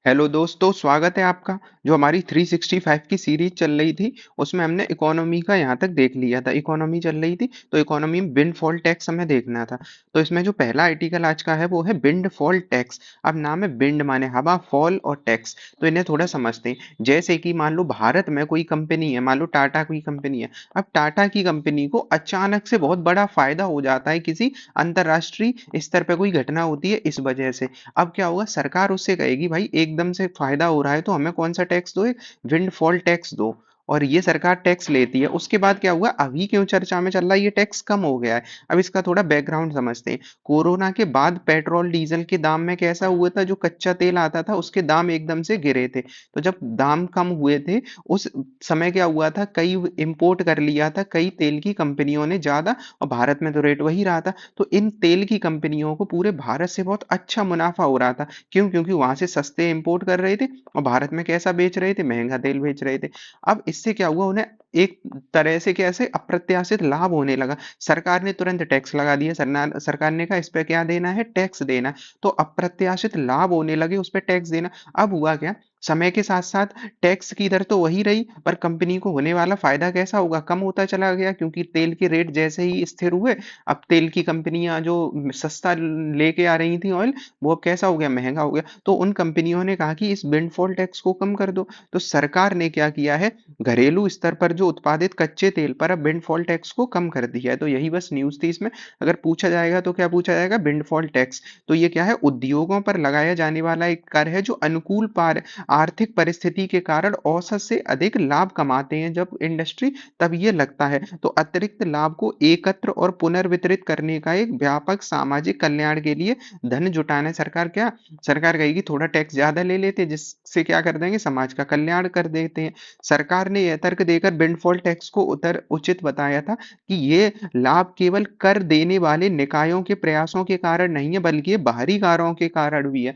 Hello दोस्तों, स्वागत है आपका। जो हमारी 365 की सीरीज चल रही थी, उसमें हमने इकोनॉमी का यहाँ तक देख लिया था। इकोनॉमी चल रही थी, तो इकोनॉमी में विंडफॉल टैक्स हमें देखना था। तो इसमें जो पहला आर्टिकल आज का है वो है विंडफॉल टैक्स। अब नाम है विंड माने हवा, फॉल और टैक्स। तो इन्हें थोड़ा समझते हैं। जैसे कि मान लो भारत में कोई कंपनी है, मान लो टाटा कोई कंपनी है। अब टाटा की कंपनी को अचानक से बहुत बड़ा फायदा हो जाता है, किसी अंतरराष्ट्रीय स्तर पर कोई घटना होती है इस वजह से। अब क्या होगा, सरकार उससे कहेगी भाई एकदम से फायदा हो रहा है तो हमें कौन सा टैक्स दो, एक विंडफॉल टैक्स दो। और ये सरकार टैक्स लेती है। उसके बाद क्या हुआ, अभी क्यों चर्चा में चल रहा है, ये टैक्स कम हो गया है। अब इसका थोड़ा बैकग्राउंड समझते हैं। कोरोना के बाद पेट्रोल डीजल के दाम में कैसा हुआ था, जो कच्चा तेल आता था उसके दाम एकदम से गिरे थे। तो जब दाम कम हुए थे उस समय क्या हुआ था, कई इंपोर्ट कर लिया था कई तेल की कंपनियों ने ज्यादा, और भारत में तो रेट वही रहा था। तो इन तेल की कंपनियों को पूरे भारत से बहुत अच्छा मुनाफा हो रहा था। क्यों? क्योंकि वहां से सस्ते इंपोर्ट कर रहे थे और भारत में कैसा बेच रहे थे, महंगा तेल बेच रहे थे। अब इससे क्या हुआ, उन्हें एक तरह से कैसे अप्रत्याशित लाभ होने लगा। सरकार ने तुरंत टैक्स लगा दिया। सरकार ने कहा इस पे क्या देना है, टैक्स देना है। तो अप्रत्याशित लाभ होने लगे, उस पर टैक्स देना। अब हुआ क्या, समय के साथ साथ टैक्स की दर तो वही रही, पर कंपनी को होने वाला फायदा कैसा होगा, कम होता चला गया। क्योंकि तेल के रेट जैसे ही स्थिर हुए, अब तेल की कंपनियां जो सस्ता लेके आ रही थी ऑयल, वो अब कैसा हो गया, महंगा हो गया। तो उन कंपनियों ने कहा कि इस विंडफॉल टैक्स को कम कर दो। तो सरकार ने क्या किया है, घरेलू स्तर पर जो उत्पादित कच्चे तेल पर अब विंडफॉल टैक्स को कम कर दिया है। तो यही बस न्यूज थी इसमें। अगर पूछा जाएगा तो क्या पूछा जाएगा, विंडफॉल टैक्स। तो ये क्या है, उद्योगों पर लगाया जाने वाला एक कर है जो अनुकूल पार आर्थिक परिस्थिति के कारण औसत से अधिक लाभ कमाते हैं जब इंडस्ट्री, तब ये लगता है। तो अतिरिक्त लाभ को एकत्र और पुनर्वितरित करने का एक व्यापक सामाजिक कल्याण के लिए धन जुटाना है। सरकार क्या, सरकार कहेगी थोड़ा टैक्स ज्यादा ले लेते हैं, जिससे क्या कर देंगे, समाज का कल्याण कर देते हैं। सरकार ने यह तर्क देकर विंडफॉल टैक्स को उतर उचित बताया था कि ये लाभ केवल कर देने वाले निकायों के प्रयासों के कारण नहीं है, बल्कि ये बाहरी कारणों के कारण भी है।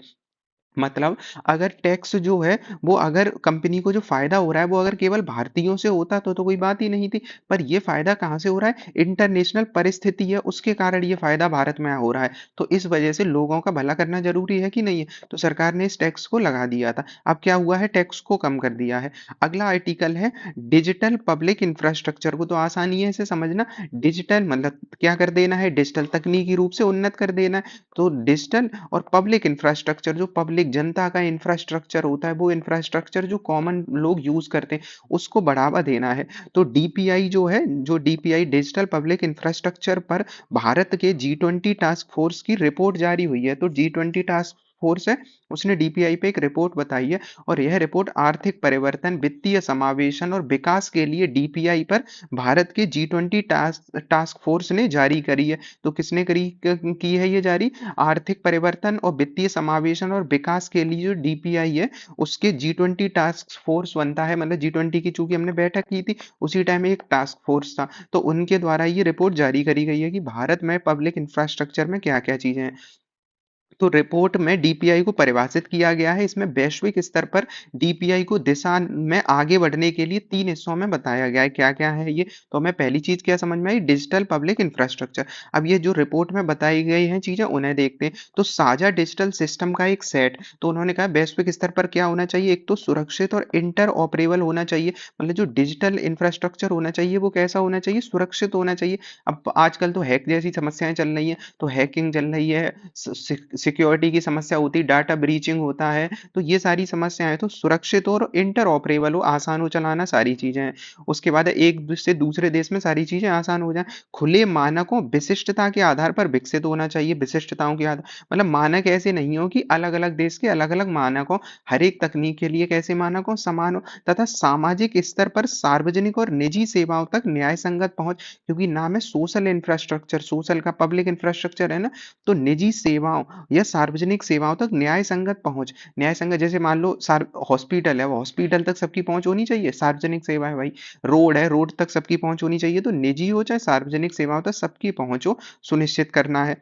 मतलब अगर टैक्स जो है, वो अगर कंपनी को जो फायदा हो रहा है वो अगर केवल भारतीयों से होता तो कोई बात ही नहीं थी। पर ये फायदा कहाँ से हो रहा है, इंटरनेशनल परिस्थिति है उसके कारण ये फायदा भारत में हो रहा है। तो इस वजह से लोगों का भला करना जरूरी है कि नहीं है। तो सरकार ने इस टैक्स को लगा दिया था। अब क्या हुआ है, टैक्स को कम कर दिया है। अगला आर्टिकल है डिजिटल पब्लिक इंफ्रास्ट्रक्चर को। तो आसानी है इसे समझना। डिजिटल मतलब क्या कर देना है, डिजिटल तकनीकी रूप से उन्नत कर देना है। तो डिजिटल और पब्लिक इंफ्रास्ट्रक्चर, जो पब्लिक जनता का इंफ्रास्ट्रक्चर होता है, वो इंफ्रास्ट्रक्चर जो कॉमन लोग यूज करते हैं, उसको बढ़ावा देना है। तो डीपीआई जो है, जो डीपीआई डिजिटल पब्लिक इंफ्रास्ट्रक्चर पर भारत के G20 टास्क फोर्स की रिपोर्ट जारी हुई है। तो G20 टास्क फोर्स है, उसने डीपीआई पे एक रिपोर्ट बताई है। और यह रिपोर्ट आर्थिक परिवर्तन, वित्तीय समावेशन और विकास के लिए डीपीआई पर भारत के G20 टास्क फोर्स ने जारी करी है। तो किसने की है ये जारी, आर्थिक परिवर्तन और वित्तीय समावेशन और विकास के लिए जो डीपीआई है, उसके G20 टास्क फोर्स बनता है। मतलब G20 की चूंकि हमने बैठक की थी, उसी टाइम एक टास्क फोर्स था, तो उनके द्वारा ये रिपोर्ट जारी करी गई है कि भारत में पब्लिक इंफ्रास्ट्रक्चर में क्या क्या चीजें हैं। तो रिपोर्ट में डीपीआई को परिभाषित किया गया है। इसमें वैश्विक स्तर पर डीपीआई को दिशा में आगे बढ़ने के लिए 3 हिस्सों में बताया गया है। क्या-क्या है ये? तो हमें पहली चीज़ क्या समझ में आई, डिजिटल पब्लिक इंफ्रास्ट्रक्चर। अब ये जो रिपोर्ट में बताई गई हैं चीज़ें, उन्हें देखते हैं। तो साझा डिजिटल सिस्टम का एक सेट। तो उन्होंने कहा वैश्विक स्तर पर क्या होना चाहिए, एक तो सुरक्षित और इंटरऑपरेबल होना चाहिए। मतलब जो डिजिटल इंफ्रास्ट्रक्चर होना चाहिए वो कैसा होना चाहिए, सुरक्षित होना चाहिए। अब आजकल तो हैक जैसी समस्याएं चल रही हैं, तो हैकिंग चल रही है, सिक्योरिटी की समस्या होती है, डाटा ब्रीचिंग होता है। तो ये सारी समस्याएं, तो सुरक्षित और इंटरऑपरेबल हो, आसान हो चलाना, सारी चीजें हैं। उसके बाद एक देश से दूसरे देश में सारी चीजें आसान हो जाए। खुले मानकों विशिष्टता के आधार पर विकसित होना चाहिए। विशिष्टताओं के आधार मतलब मानक ऐसे नहीं हो कि अलग अलग देश के अलग अलग मानक हो। हर एक तकनीक के लिए कैसे मानक हो, समान हो। तथा सामाजिक स्तर पर सार्वजनिक और निजी सेवाओं तक न्याय संगत पहुंच। क्योंकि नाम है सोशल इंफ्रास्ट्रक्चर, सोशल का पब्लिक इंफ्रास्ट्रक्चर है ना। तो निजी सेवाओं या सार्वजनिक सेवाओं तक न्याय संगत पहुंच। न्याय संगत जैसे मान लो हॉस्पिटल है, वो हॉस्पिटल तक सबकी पहुंच होनी चाहिए, सार्वजनिक सेवा है भाई। रोड है, रोड तक सबकी पहुंच होनी चाहिए। तो निजी हो चाहे सार्वजनिक सेवाओं तक सबकी पहुंच हो, सुनिश्चित करना है।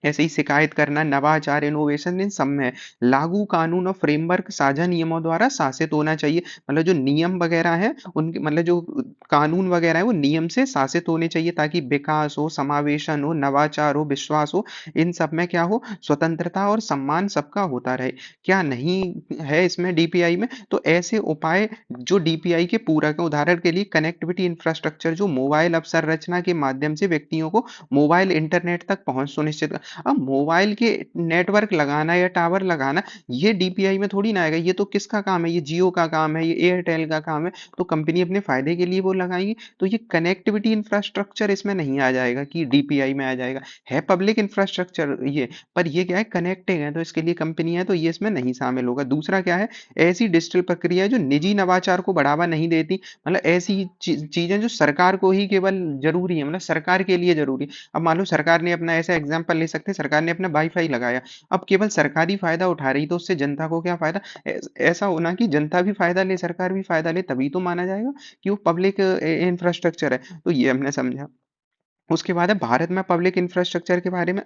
ऐसे ही शिकायत करना, नवाचार, इनोवेशन इन सब में है। लागू कानून और फ्रेमवर्क साझा नियमों द्वारा शासित होना चाहिए। मतलब जो नियम वगैरह हैं, उनके मतलब जो कानून वगैरह है वो नियम से शासित होने चाहिए, ताकि विकास हो, समावेशन हो, नवाचार हो, विश्वास हो, इन सब में क्या हो, स्वतंत्रता और सम्मान सबका होता रहे। क्या नहीं है इसमें डीपीआई में? तो ऐसे उपाय जो डीपीआई के पूरक हैं, उदाहरण के लिए कनेक्टिविटी इंफ्रास्ट्रक्चर, जो मोबाइल अवसंरचना के माध्यम से व्यक्तियों को मोबाइल इंटरनेट तक पहुंच सुनिश्चित। अब मोबाइल के नेटवर्क लगाना या टावर लगाना, ये डीपीआई में थोड़ी ना आएगा। ये तो किसका काम है? ये जियो का काम है, ये एयरटेल का काम है। तो कंपनी अपने फायदे के लिए वो लगाएंगी। तो ये कनेक्टिविटी इंफ्रास्ट्रक्चर इसमें नहीं आ जाएगा कि डीपीआई में आ जाएगा। है पब्लिक इंफ्रास्ट्रक्चर ये, पर ये क्या है, कनेक्टिंग है, तो इसके लिए कंपनी है, तो ये इसमें नहीं शामिल होगा। दूसरा क्या है, ऐसी डिजिटल प्रक्रिया है जो निजी नवाचार को बढ़ावा नहीं देती। मतलब ऐसी चीजें जो सरकार को ही केवल जरूरी है, मतलब सरकार के लिए जरूरी है। अब मान लो सरकार ने अपना, ऐसा एग्जांपल ले सकते हैं, सरकार ने अपना वाईफाई लगाया, अब केवल सरकारी फायदा उठा रही, तो उससे जनता को क्या फायदा? ऐसा होना कि जनता भी फायदा ले, सरकार भी फायदा ले, तभी तो माना जाएगा कि वो पब्लिक इंफ्रास्ट्रक्चर है। तो ये हमने समझा। उसके बाद है भारत में पब्लिक इंफ्रास्ट्रक्चर के बारे में।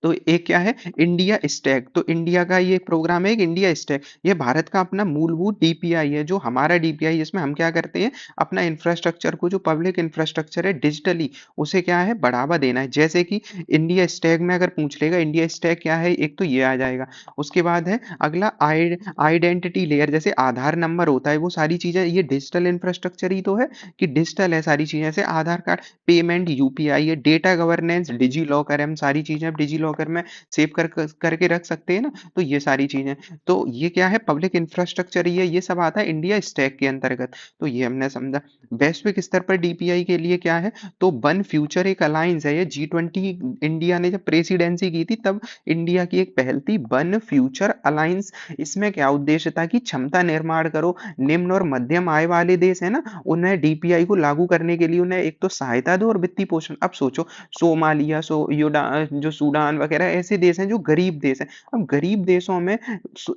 तो एक क्या है, इंडिया स्टैक। तो इंडिया का ये प्रोग्राम है, एक इंडिया स्टैक। ये भारत का अपना मूलभूत डीपीआई है, जो हमारा डीपीआई, जिसमें हम क्या करते हैं, अपना इंफ्रास्ट्रक्चर को, जो पब्लिक इंफ्रास्ट्रक्चर है डिजिटली, उसे क्या है, बढ़ावा देना है। जैसे कि इंडिया स्टैक में अगर पूछ लेगा इंडिया स्टैक क्या है, एक तो ये आ जाएगा। उसके बाद है अगला आइडेंटिटी लेयर, जैसे आधार नंबर होता है, वो सारी चीजें ये डिजिटल इंफ्रास्ट्रक्चर ही तो है, कि डिजिटल है सारी चीजें, जैसे आधार कार्ड, पेमेंट यूपीआई है, डेटा गवर्नेंस डिजी लॉकर है, हम सारी चीजें अब डिजी लॉकर में सेव करके रख सकते हैं ना। तो ये सारी चीजें, तो ये क्या है, पब्लिक इंफ्रास्ट्रक्चर ही है। ये सब आता है इंडिया स्टैक के अंतर्गत। तो ये हमने समझा। वैश्विक स्तर पर डीपीआई के लिए क्या है, तो वन फ्यूचर एक अलायंस है। ये G20, इंडिया ने जब प्रेसिडेंसी की थी, तब इंडिया की एक पहल थी, वन फ्यूचर अलायंस। इसमें क्या उद्देश्य था कि क्षमता निर्माण करो, निम्न और मध्यम आय वाले देश है ना, उन्हें डीपीआई को लागू करने के लिए उन्हें एक तो सहायता दो और वित्तीय पोषण। अब सोचो, सोमालिया, जो सूडान वगैरह ऐसे देश हैं जो गरीब देश हैं। अब गरीब देशों में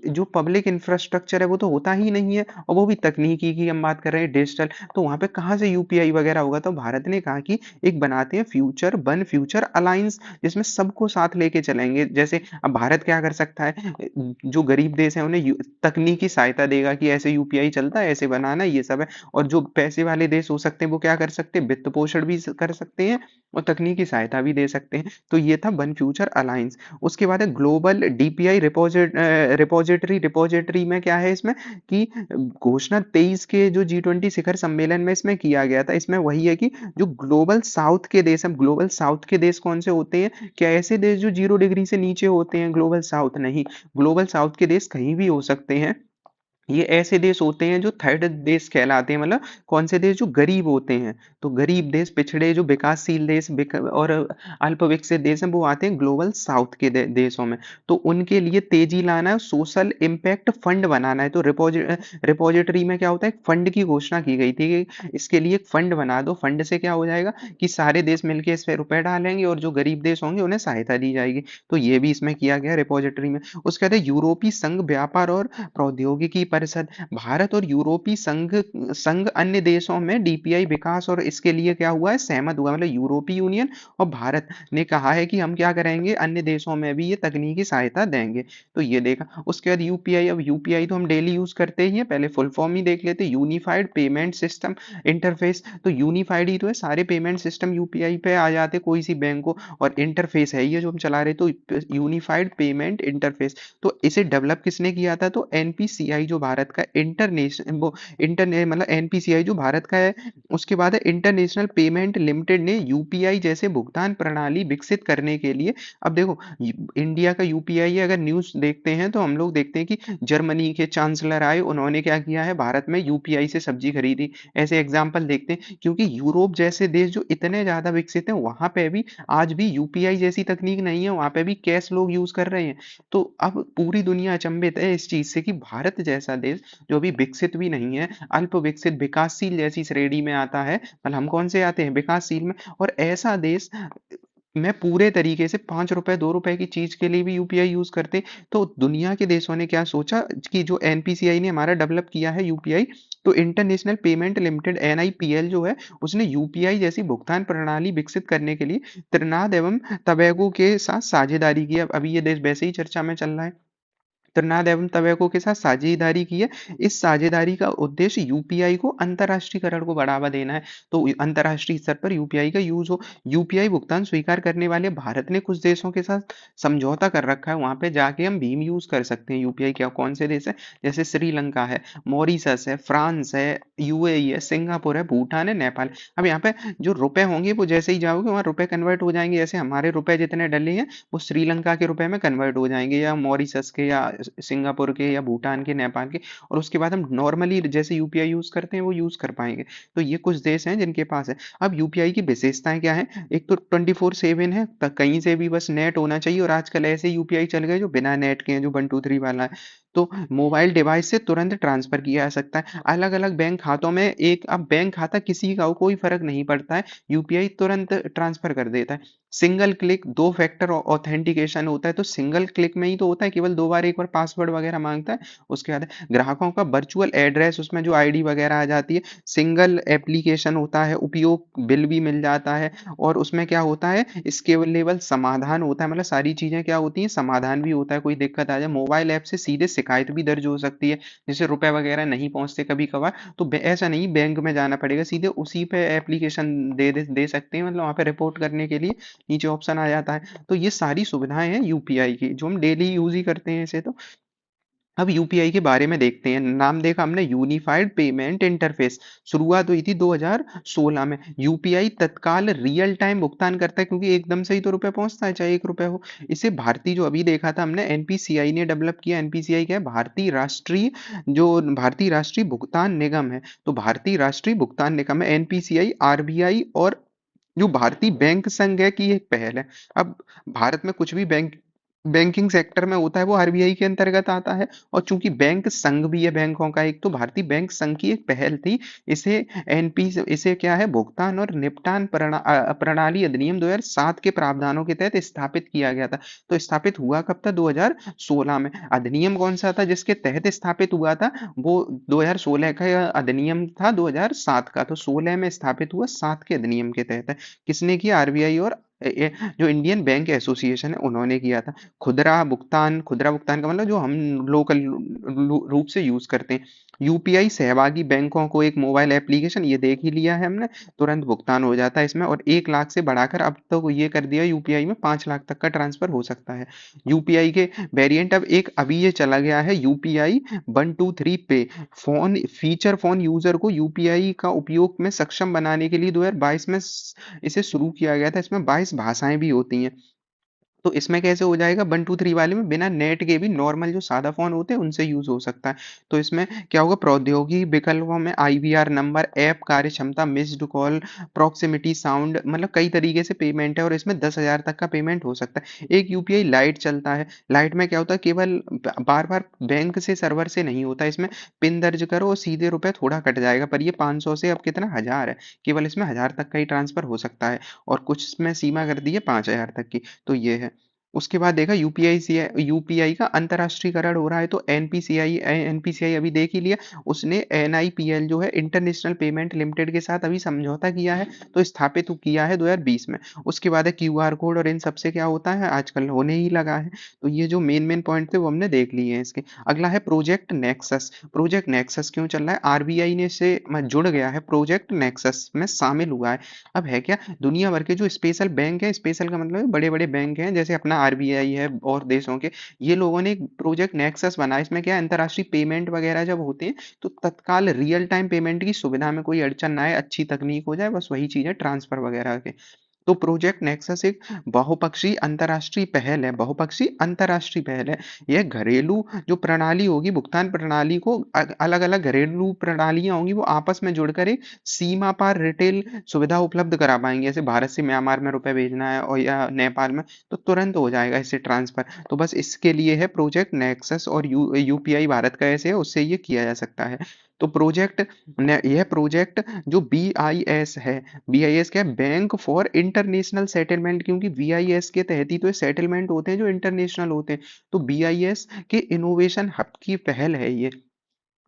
जो पब्लिक इंफ्रास्ट्रक्चर है वो तो होता ही नहीं है, और वो भी तकनीकी की हम बात कर रहे हैं, डिजिटल। तो वहां पे कहाँ से यूपीआई वगैरह होगा? तो भारत ने कहा कि एक बनाते हैं फ्यूचर, वन फ्यूचर अलायंस, जिसमें सबको साथ लेके चलेंगे। जैसे अब भारत क्या कर सकता है, जो गरीब देश है उन्हें तकनीकी सहायता देगा कि ऐसे यूपीआई चलता है, ऐसे बनाना है, ये सब है। और जो पैसे वाले देश हो सकते हैं वो क्या कर सकते हैं, वित्त पोषण भी कर सकते हैं और तकनीकी सहायता भी दे सकते हैं। तो ये था वन फ्यूचर अलायंस। उसके बाद है ग्लोबल डीपीआई रिपोजिटरी। रिपोजिटरी में क्या है, इसमें कि घोषणा 23 के जो G20 शिखर सम्मेलन में इसमें किया गया था। इसमें वही है कि जो ग्लोबल साउथ के देश हैं, ग्लोबल साउथ के देश कौन से होते हैं? क्या ऐसे देश जो 0 डिग्री से नीचे होते हैं ग्लोबल साउथ? नहीं, ग्लोबल साउथ के देश कहीं भी हो सकते हैं। ये ऐसे देश होते हैं जो थर्ड देश कहलाते हैं। मतलब कौन से देश? जो गरीब होते हैं। तो गरीब देश, पिछड़े, जो विकासशील देश और अल्प विकसित देश हैं, वो आते हैं ग्लोबल साउथ के देशों में। तो उनके लिए तेजी लाना है, सोशल इम्पैक्ट फंड बनाना है। तो रिपोजिटरी में क्या होता है, एक फंड की घोषणा की गई थी कि इसके लिए एक फंड बना दो। फंड से क्या हो जाएगा कि सारे देश मिलकर इस पे रुपए डालेंगे और जो गरीब देश होंगे उन्हें सहायता दी जाएगी। तो ये भी इसमें किया गया रिपोजिटरी में। उसके बाद यूरोपीय संघ व्यापार और प्रौद्योगिकी परिषद। भारत और यूरोपीय संघ संघ अन्य देशों में डीपीआई विकास और इसके लिए क्या हुआ है, सहमत हुआ। मतलब यूरोपीय यूनियन और भारत ने कहा है कि हम क्या करेंगे, अन्य देशों में भी ये तकनीकी सहायता देंगे। तो ये देखा। उसके बाद यूपीआई। अब यूपीआई तो हम डेली यूज करते ही है, पहले फुल फॉर्म ही देख लेते, यूनिफाइड पेमेंट सिस्टम इंटरफेस। तो यूनिफाइड ही तो है, सारे पेमेंट सिस्टम यूपीआई पे आ जाते कोई सी बैंक को। और इंटरफेस है ये जो हम चला रहे, तो यूनिफाइड पेमेंट इंटरफेस। तो इसे डेवलप किसने किया था? तो एनपीसीआई, जो भारत का इंटरनेशनल वो इंटरने मतलब एनपीसीआई जो भारत का है। उसके बाद है इंटरनेशनल पेमेंट लिमिटेड ने यूपीआई जैसे भुगतान प्रणाली विकसित करने के लिए। अब देखो, इंडिया का यूपीआई है, अगर न्यूज देखते हैं तो हम लोग देखते हैं कि जर्मनी के चांसलर आए, उन्होंने क्या किया है, भारत में यूपीआई से सब्जी खरीदी। ऐसे एग्जाम्पल देखते हैं, क्योंकि यूरोप जैसे देश जो इतने ज्यादा विकसित हैं, वहां पे भी आज भी यूपीआई जैसी तकनीक नहीं है, वहां पे भी कैश लोग यूज कर रहे हैं। तो अब पूरी दुनिया अचंभित है इस चीज से कि भारत जैसा देश, जो अभी विकसित भी नहीं है, अल्प विकसित, विकासशील जैसी श्रेणी में आता है। मतलब हम कौन से आते हैं, विकासशील में। और ऐसा देश मैं पूरे तरीके से ₹5 ₹2 की चीज़ के लिए भी यूपीआई यूज़ करते। तो दुनिया के देशों ने क्या सोचा कि जो एनपीसीआई ने हमारा डेवलप किया है यूपीआई, तो इंटरनेशनल पेमेंट लिमिटेड एनआईपीएल जो है, उसने यूपीआई जैसी भुगतान प्रणाली विकसित करने के लिए त्रिनाद एवं टोबैगो के साथ साझेदारी की है। अभी ये देश वैसे ही चर्चा में चल रहा है। त्रिनाद एवं टोबैगो के साथ साझेदारी की है। इस साझेदारी का उद्देश्य यूपीआई को अंतर्राष्ट्रीयकरण को बढ़ावा देना है। तो अंतर्राष्ट्रीय स्तर पर यूपीआई का यूज हो। यूपीआई भुगतान स्वीकार करने वाले भारत ने कुछ देशों के साथ समझौता कर रखा है। वहां पे जाके हम भीम यूज कर सकते हैं। यूपीआई क्या कौन से देश है? जैसे श्रीलंका है, मॉरिशस है, फ्रांस है, यूएई है, सिंगापुर है, भूटान है, नेपाल। अब यहाँ पे जो रुपए होंगे वो जैसे ही जाओगे वहां रुपए कन्वर्ट हो जाएंगे। जैसे हमारे रुपए जितने डले हैं वो श्रीलंका के रुपए में कन्वर्ट हो जाएंगे, या मॉरिशस के, या सिंगापुर के, या भूटान के, नेपाल के। और उसके बाद हम नॉर्मली जैसे यूपीआई यूज करते हैं वो यूज कर पाएंगे। तो ये कुछ देश हैं जिनके पास है। अब यूपीआई की विशेषताएं क्या है? एक तो 24/7 है, कहीं से भी बस नेट होना चाहिए। और आजकल ऐसे यूपीआई चल गए जो बिना नेट के हैं, जो 123 वाला है। तो मोबाइल डिवाइस से तुरंत ट्रांसफर किया जा सकता है अलग अलग बैंक खातों में। एक अब बैंक खाता किसी का हो कोई फर्क नहीं पड़ता है, यूपीआई तुरंत ट्रांसफर कर देता है। सिंगल क्लिक 2 फैक्टर ऑथेंटिकेशन होता है। तो सिंगल क्लिक में ही तो होता है, केवल 2 बार एक बार पासवर्ड वगैरह मांगता है। उसके बाद ग्राहकों का वर्चुअल एड्रेस, उसमें जो आईडी वगैरह आ जाती है। सिंगल एप्लीकेशन होता है, उपयोग बिल भी मिल जाता है। और उसमें क्या होता है, स्केलेबल समाधान होता है। मतलब सारी चीजें क्या होती हैं, समाधान भी होता है। कोई दिक्कत आ जाए मोबाइल ऐप से सीधे शिकायत भी दर्ज हो सकती है। जैसे रुपए वगैरह नहीं पहुंचते कभी कभार, तो ऐसा नहीं बैंक में जाना पड़ेगा, सीधे उसी पे एप्लीकेशन दे सकते हैं। मतलब वहां पे रिपोर्ट करने के लिए नीचे ऑप्शन आ जाता है। तो ये सारी सुविधाएं हैं यूपीआई की, जो हम डेली यूज ही करते हैं इसे। तो अब यूपीआई के बारे में देखते हैं। नाम देखा हमने, यूनिफाइड पेमेंट इंटरफेस। शुरुआत हुई थी 2016 में। यूपीआई तत्काल रियल टाइम भुगतान करता है, क्योंकि एकदम से ही तो रुपए पहुंचता है, चाहे 1 रुपए हो। इसे भारतीय, जो अभी देखा था हमने, एनपीसीआई ने डेवलप किया। एनपीसीआई क्या है? भारतीय राष्ट्रीय भुगतान निगम है। तो भारतीय राष्ट्रीय भुगतान निगम है एनपीसीआई, आरबीआई और जो भारतीय बैंक संघ है की एक पहल है। अब भारत में कुछ भी बैंकिंग सेक्टर में होता है वो आरबीआई के अंतर्गत आता है। और चूंकि बैंक संघ भी है बैंकों का एक, तो भारतीय बैंक संघ की एक पहल थी। इसे एनपी इसे क्या है, भुगतान और निपटान प्रणाली अधिनियम 2007 के प्रावधानों के तहत स्थापित किया गया था। तो स्थापित हुआ कब था? 2016 में। अधिनियम कौन सा था जिसके तहत स्थापित हुआ था? वो 2016 का अधिनियम था, 2007 का। तो 16 में स्थापित हुआ, 7 के अधिनियम के तहत है। किसने किया? आरबीआई और जो इंडियन बैंक एसोसिएशन है उन्होंने किया था। खुदरा भुगतान का मतलब जो हम लोकल रूप से यूज करते हैं। यूपीआई सहभागी बैंकों को एक मोबाइल एप्लीकेशन, ये देख ही लिया है हमने। तुरंत भुगतान हो जाता है इसमें। और 1 लाख से बढ़ाकर अब तो ये कर दिया यूपीआई में 5 लाख तक का ट्रांसफर हो सकता है। यूपीआई के वेरिएंट अब एक अभी ये चला गया है, यूपीआई 123 पे। फोन यूजर को यूपीआई का उपयोग में सक्षम बनाने के लिए 2022 में इसे शुरू किया गया था। इसमें 22 भाषाएं भी होती हैं। तो इसमें कैसे हो जाएगा? 123 वाले में बिना नेट के भी नॉर्मल जो सादा फोन होते हैं उनसे यूज हो सकता है। तो इसमें क्या होगा? प्रौद्योगिकी विकल्पों में आईवीआर नंबर, ऐप कार्य क्षमता, मिस्ड कॉल, प्रॉक्सिमिटी साउंड, मतलब कई तरीके से पेमेंट है। और इसमें 10,000 तक का पेमेंट हो सकता है। एक यूपीआई लाइट चलता है। लाइट में क्या होता है, केवल बार बार बैंक से सर्वर से नहीं होता। इसमें पिन दर्ज करो और सीधे रुपए थोड़ा कट जाएगा। पर ये 500 से अब कितना, 1000 है। केवल इसमें 1000 तक का ही ट्रांसफर हो सकता है। और कुछ में सीमा कर दी है 5000 तक की। तो ये है। उसके बाद देखा यूपीआई का अंतरराष्ट्रीयकरण हो रहा है। तो एनपीसीआई अभी देख ही लिया। उसने एनआईपीएल जो है, इंटरनेशनल पेमेंट लिमिटेड के साथ अभी समझौता किया है। तो स्थापित किया है 2020 में। उसके बाद है क्यूआर कोड, और इन सबसे क्या होता है, आजकल होने ही लगा है। तो ये जो मेन मेन पॉइंट थे वो हमने देख लिए हैं इसके। अगला है प्रोजेक्ट नेक्सस। प्रोजेक्ट नेक्सस क्यों चल रहा है? आरबीआई ने से जुड़ गया है, प्रोजेक्ट नेक्सस में शामिल हुआ है। अब है क्या, दुनिया भर के जो स्पेशल बैंक है, स्पेशल का मतलब बड़े बड़े बैंक हैं, जैसे अपना आरबीआई है और देशों के, ये लोगों ने एक प्रोजेक्ट नेक्सस बनाया। इसमें क्या है, अंतरराष्ट्रीय पेमेंट वगैरह जब होते हैं तो तत्काल रियल टाइम पेमेंट की सुविधा में कोई अड़चन ना आए, अच्छी तकनीक हो जाए, बस वही चीज है ट्रांसफर वगैरह के। तो प्रोजेक्ट नेक्सस एक बहुपक्षीय अंतरराष्ट्रीय पहल है। बहुपक्षीय अंतरराष्ट्रीय पहल है। यह घरेलू जो प्रणाली होगी, भुगतान प्रणाली को, अलग अलग घरेलू प्रणालियां होंगी, वो आपस में जुड़कर एक सीमा पार रिटेल सुविधा उपलब्ध करा पाएंगे। जैसे भारत से म्यांमार में रुपए भेजना है और या नेपाल में, तो तुरंत हो जाएगा इससे ट्रांसफर। तो बस इसके लिए है प्रोजेक्ट नेक्सस। और यूपीआई भारत का ऐसे है, उससे ये किया जा सकता है। तो यह प्रोजेक्ट जो बीआईएस है, बीआईएस क्या है, बैंक फॉर इंटरनेशनल सेटलमेंट, क्योंकि बीआईएस के तहत ही तो सेटलमेंट होते हैं जो इंटरनेशनल होते हैं। तो बीआईएस के इनोवेशन हब की पहल है ये।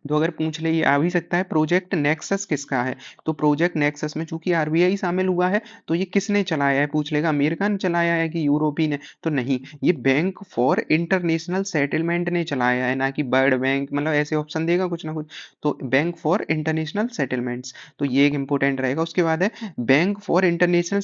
तो अगर पूछ ले ये आ भी सकता है प्रोजेक्ट नेक्सस किसका है, तो प्रोजेक्ट नेक्सस में चूंकि आरबीआई शामिल हुआ है, तो ये किसने चलाया है पूछ लेगा, अमेरिका ने चलाया है कि यूरोपीय ने, तो नहीं, ये बैंक फॉर इंटरनेशनल सेटलमेंट ने चलाया है, ना कि वर्ल्ड बैंक, मतलब ऐसे ऑप्शन देगा कुछ ना कुछ। तो बैंक फॉर इंटरनेशनल सेटलमेंट्स, तो ये एक इंपॉर्टेंट रहेगा। उसके बाद है बैंक फॉर इंटरनेशनल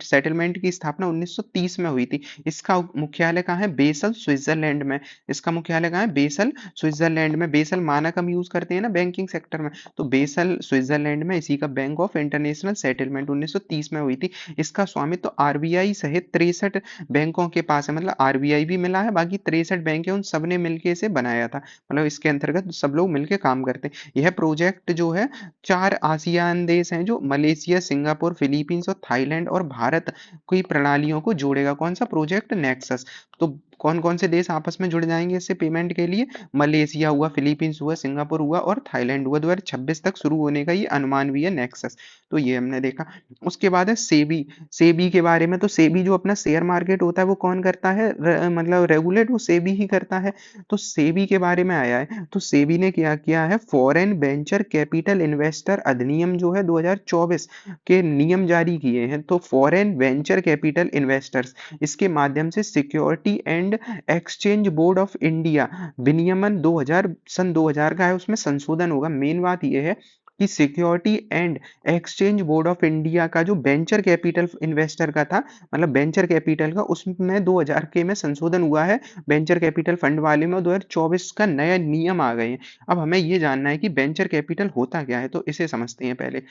सेटलमेंट की स्थापना 1930 में हुई थी। इसका मुख्यालय कहाँ है, बेसल स्विट्जरलैंड में। इसका मुख्यालय कहाँ है, बेसल स्विट्जरलैंड में। बेसल मानक हम यूज करते हैं ना बैंकिंग सेक्टर में, तो बेसल स्विट्जरलैंड में इसी का बैंक ऑफ इंटरनेशनल सेटलमेंट 1930 में हुई थी। इसका स्वामित्व तो आरबीआई सहित 63 बैंकों के पास है, मतलब आरबीआई भी मिला है, बाकी 63 बैंक है, उन सब ने मिलकर इसे बनाया था, मतलब इसके अंतर्गत सब लोग मिलकर काम करते हैं। यह प्रोजेक्ट जो है 4 आसियान देश हैं, जो मलेशिया, सिंगापुर, फिलीपींस और थाईलैंड और भारत की प्रणालियों को जोड़ेगा। कौन सा प्रोजेक्ट, नेक्सस। तो कौन कौन से देश आपस में जुड़ जाएंगे इससे पेमेंट के लिए, मलेशिया हुआ, फिलीपींस हुआ, सिंगापुर हुआ और थाईलैंड हुआ। 2026 तक शुरू होने का ये अनुमान भी है नेक्सस। तो ये हमने देखा। उसके बाद है सेबी। सेबी के बारे में, तो सेबी जो अपना शेयर मार्केट होता है वो कौन करता है, मतलब रेगुलेट वो सेबी ही करता है। तो सेबी के बारे में आया है, तो सेबी ने क्या किया है, फॉरेन वेंचर कैपिटल इन्वेस्टर अधिनियम जो है 2024 के नियम जारी किए हैं। तो फॉरेन वेंचर कैपिटल इन्वेस्टर्स, इसके माध्यम से security and exchange board of India विनियमन 2000 सन 2000 का है, उसमें संशोधन होगा। मेन बात यह है कि security and exchange board of India का जो वेंचर कैपिटल इन्वेस्टर का था, मतलब वेंचर कैपिटल का, उसमें 2000 के में संशोधन हुआ है वेंचर कैपिटल फंड वाले में, 2024 का नया नियम आ गए हैं। अब हमें ये जानना है कि वेंचर कैपिटल होता क्या है, तो इसे समझते हैं पहले।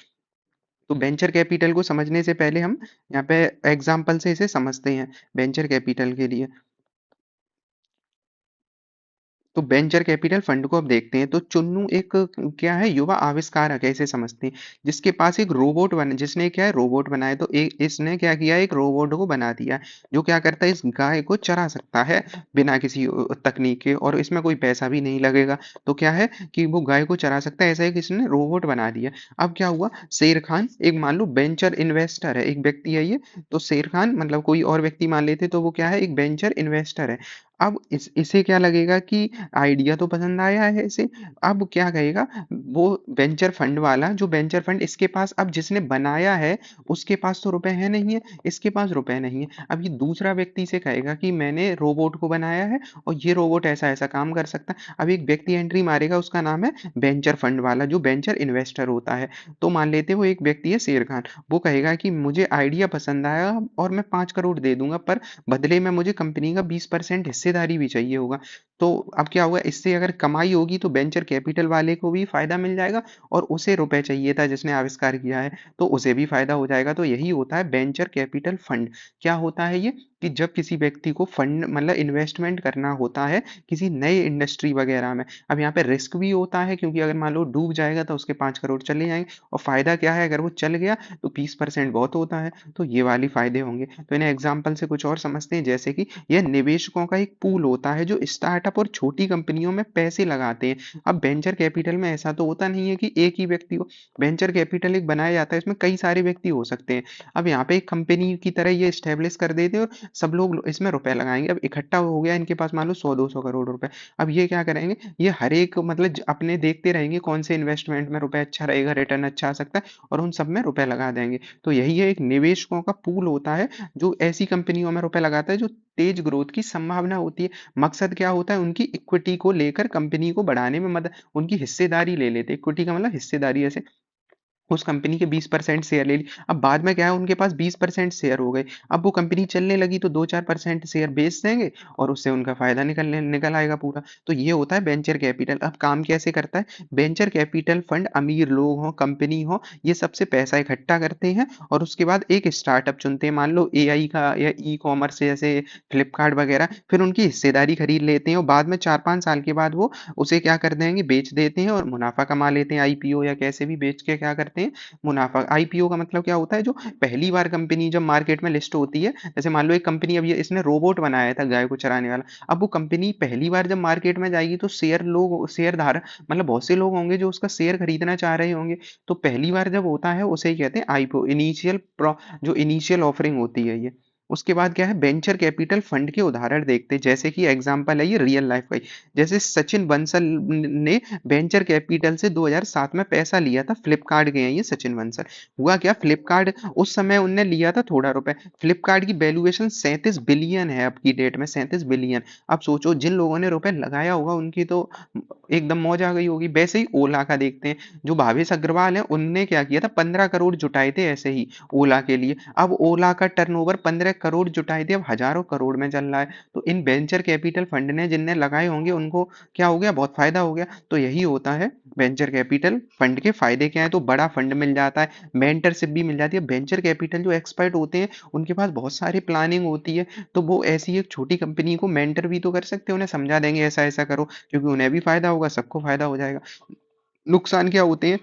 तो वेंचर कैपिटल को समझने से पहले हम यहाँ पे एग्जाम्पल से इसे समझते हैं वेंचर कैपिटल के लिए। तो वेंचर कैपिटल फंड को अब देखते हैं। तो चुन्नू एक क्या है, युवा आविष्कारक है, इसे समझते हैं, जिसके पास एक रोबोट बना, जिसने क्या है, रोबोट बनाया। तो इसने क्या किया, एक रोबोट को बना दिया जो क्या करता है, इस गाय को चरा सकता है बिना किसी तकनीक के, और इसमें कोई पैसा भी नहीं लगेगा। तो क्या है कि वो गाय को चरा सकता है, ऐसा है कि इसने रोबोट बना दिया। अब क्या हुआ, शेर खान एक मान लो वेंचर इन्वेस्टर है, एक व्यक्ति है ये। तो शेर खान मतलब कोई और व्यक्ति मान लेते, तो वो क्या है, एक वेंचर इन्वेस्टर है। अब इसे क्या लगेगा कि आइडिया तो पसंद आया है इसे। अब क्या कहेगा, वो वेंचर फंड वाला, जो वेंचर फंड इसके पास, अब जिसने बनाया है उसके पास तो रुपए है नहीं है, इसके पास रुपए नहीं है। अब ये दूसरा व्यक्ति से कहेगा कि मैंने रोबोट को बनाया है और ये रोबोट ऐसा ऐसा काम कर सकता है। अब एक व्यक्ति एंट्री मारेगा, उसका नाम है वेंचर फंड वाला, जो वेंचर इन्वेस्टर होता है। तो मान लेते हैं वो एक व्यक्ति है शेर खान, वो कहेगा कि मुझे आइडिया पसंद आया और मैं 5 करोड़ दे दूंगा, पर बदले में मुझे कंपनी का 20% हिस्सेदारी भी चाहिए होगा। तो अब क्या हुआ, इससे अगर कमाई होगी तो वेंचर कैपिटल वाले को भी फायदा मिल जाएगा, और उसे रुपए चाहिए था जिसने आविष्कार किया है, तो उसे भी फायदा हो जाएगा। तो यही होता है वेंचर कैपिटल फंड। क्या होता है ये, कि जब किसी व्यक्ति को फंड मतलब इन्वेस्टमेंट करना होता है किसी नए इंडस्ट्री वगैरह में। अब यहाँ पे रिस्क भी होता है, क्योंकि अगर मान लो डूब जाएगा तो उसके 5 करोड़ चले जाएंगे, और फायदा क्या है, अगर वो चल गया तो 20% बहुत होता है। तो ये वाली फायदे होंगे। तो इन्हें एग्जाम्पल से कुछ और समझते हैं, जैसे कि यह निवेशकों का एक पूल होता है जो स्टार्टअप और छोटी कंपनियों में पैसे लगाते हैं। अब वेंचर कैपिटल में ऐसा तो होता नहीं है कि एक ही व्यक्ति को वेंचर कैपिटल एक बनाया जाता है, इसमें कई सारे व्यक्ति हो सकते हैं। अब यहाँ पे एक कंपनी की तरह ये स्टेब्लिश कर देते हैं, और सब लोग इसमें रुपए लगाएंगे। अब इकट्ठा हो गया इनके पास मान लो 100-200 करोड़ रुपए। अब ये क्या करेंगे, ये हर एक मतलब अपने देखते रहेंगे कौन से इन्वेस्टमेंट में रुपए अच्छा रहेगा, रिटर्न अच्छा आ सकता है, और उन सब में रुपए लगा देंगे। तो यही है, एक निवेशकों का पूल होता है जो ऐसी कंपनियों में रुपए लगाता है जो तेज ग्रोथ की संभावना होती है। मकसद क्या होता है, उनकी इक्विटी को लेकर कंपनी को बढ़ाने में मदद, उनकी हिस्सेदारी ले लेते हैं। इक्विटी का मतलब हिस्सेदारी, ऐसे उस कंपनी के 20% शेयर ले ली। अब बाद में क्या है, उनके पास 20% शेयर हो गए। अब वो कंपनी चलने लगी तो 2-4% शेयर बेच देंगे, और उससे उनका फायदा निकल आएगा पूरा। तो ये होता है वेंचर कैपिटल। अब काम कैसे करता है, वेंचर कैपिटल फंड अमीर लोग हों, कंपनी हो, ये सबसे पैसा इकट्ठा करते हैं, और उसके बाद एक स्टार्टअप चुनते हैं, मान लो एआई का या ई कॉमर्स जैसे फ्लिपकार्ट वगैरह, फिर उनकी हिस्सेदारी खरीद लेते हैं, और बाद में 4-5 साल के बाद वो उसे क्या कर देंगे, बेच देते हैं और मुनाफा कमा लेते हैं, आईपीओ या कैसे भी बेच के क्या करते हैं, कहते हैं मुनाफा। आईपीओ का मतलब क्या होता है, जो पहली बार कंपनी जब मार्केट में लिस्ट होती है, जैसे मान लो एक कंपनी, अब ये इसने रोबोट बनाया था गाय को चराने वाला, अब वो कंपनी पहली बार जब मार्केट में जाएगी तो शेयर धारक मतलब बहुत से लोग होंगे जो उसका शेयर खरीदना चाह रहे होंगे। तो पहली बार जब होता है उसे ही कहते हैं आईपीओ, जो इनिशियल ऑफरिंग होती है ये। उसके बाद क्या है, वेंचर कैपिटल फंड के उदाहरण देखते हैं, जैसे कि एग्जांपल है ये रियल लाइफ का ही। जैसे सचिन बंसल ने वेंचर कैपिटल से 2007 में पैसा लिया था, फ्लिपकार्ट के हैं ये सचिन बंसल। हुआ क्या, फ्लिपकार्ट उस समय उनने लिया था थोड़ा रुपए, फ्लिपकार्ट की वैल्यूएशन 37 बिलियन है अब की डेट में, 37 बिलियन। अब सोचो जिन लोगों ने रुपए लगाया होगा उनकी तो एकदम मौज आ गई होगी। वैसे ही ओला का देखते हैं, जो भावेश अग्रवाल है उनने क्या किया था, 15 करोड़ जुटाए थे ऐसे ही ओला के लिए। अब ओला का टर्नओवर 15 करोड़ जुटाए थे, अब हजारों करोड़ में चल रहा है। तो इन वेंचर कैपिटल फंड ने जिनने लगाए होंगे उनको क्या हो गया, बहुत फायदा हो गया। तो यही होता है वेंचर कैपिटल फंड के फायदे क्या है, तो बड़ा फंड मिल जाता है, मेंटरशिप भी मिल जाती है। वेंचर कैपिटल जो एक्सपर्ट होते हैं उनके पास बहुत सारी प्लानिंग होती है, तो वो ऐसी एक छोटी कंपनी को मेंटर भी तो कर सकते हैं, उन्हें समझा देंगे ऐसा ऐसा करो, क्योंकि उन्हें भी फायदा होगा, सबको फायदा हो जाएगा। नुकसान क्या होते हैं,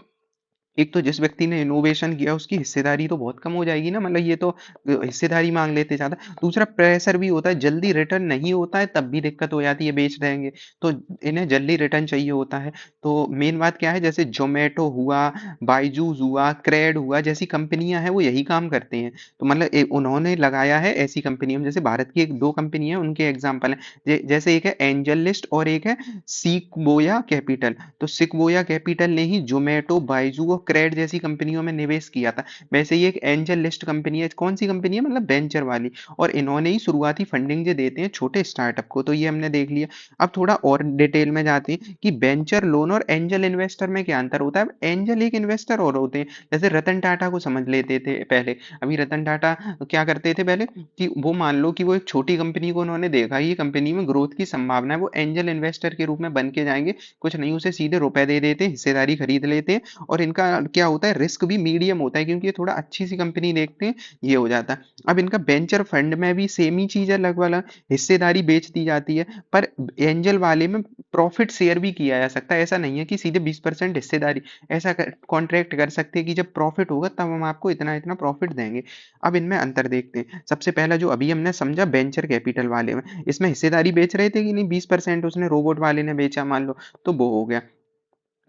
एक तो जिस व्यक्ति ने इनोवेशन किया उसकी हिस्सेदारी तो बहुत कम हो जाएगी ना, मतलब ये तो हिस्सेदारी मांग लेते ज्यादा। दूसरा प्रेशर भी होता है, जल्दी रिटर्न नहीं होता है तब भी दिक्कत हो जाती है, बेच देंगे तो इन्हें जल्दी रिटर्न चाहिए होता है। तो मेन बात क्या है, जैसे जोमेटो हुआ, बाइजूस हुआ, क्रेड हुआ, जैसी कंपनियां हैं वो यही काम करते हैं। तो मतलब उन्होंने लगाया है ऐसी कंपनियों में, जैसे भारत की एक दो कंपनी है उनके एग्जाम्पल है, जैसे एक है एंजल लिस्ट और एक है सीक्वोया कैपिटल। तो सिक्वोया कैपिटल ने ही जोमेटो, बाइजू और क्रेड जैसी कंपनियों में निवेश किया था। वैसे ही एक एंजल लिस्ट कंपनी है, कौन सी कंपनी है, मतलब वेंचर वाली, और इन्होंने ही शुरुआती फंडिंग जो देते हैं छोटे स्टार्टअप को। तो ये हमने देख लिया। अब थोड़ा और डिटेल में जाते हैं कि वेंचर लोन और एंजल इन्वेस्टर में क्या अंतर होता है। एंजल एक इन्वेस्टर और होते हैं, जैसे रतन टाटा को समझ लेते थे पहले। अभी रतन टाटा क्या करते थे पहले, कि वो मान लो कि वो एक छोटी कंपनी को उन्होंने देखा ये कंपनी में ग्रोथ की संभावना है, वो एंजल इन्वेस्टर के रूप में बन के जाएंगे, कुछ नहीं उसे सीधे रुपए दे देते हैं, हिस्सेदारी खरीद लेते हैं। और इनका क्या होता है, रिस्क भी मीडियम होता है, क्योंकि ये थोड़ा अच्छी सी कंपनी देखते हैं, ये हो जाता है। अब इनका वेंचर फंड में भी सेम ही चीज है लगभग, हिस्सेदारी बेच दी जाती है, पर एंजल वाले में प्रॉफिट शेयर भी किया जा सकता है। ऐसा नहीं है कि सीधे 20% हिस्सेदारी, ऐसा कॉन्ट्रैक्ट कर सकते हैं कि जब प्रॉफिट होगा तब हम आपको इतना इतना प्रॉफिट देंगे। अब इनमें अंतर देखते हैं। सबसे पहला जो अभी हमने समझा वेंचर कैपिटल वाले में, इसमें हिस्सेदारी बेच रहे थे कि नहीं, 20% उसने रोबोट वाले ने बेचा मान लो, तो वो हो गया।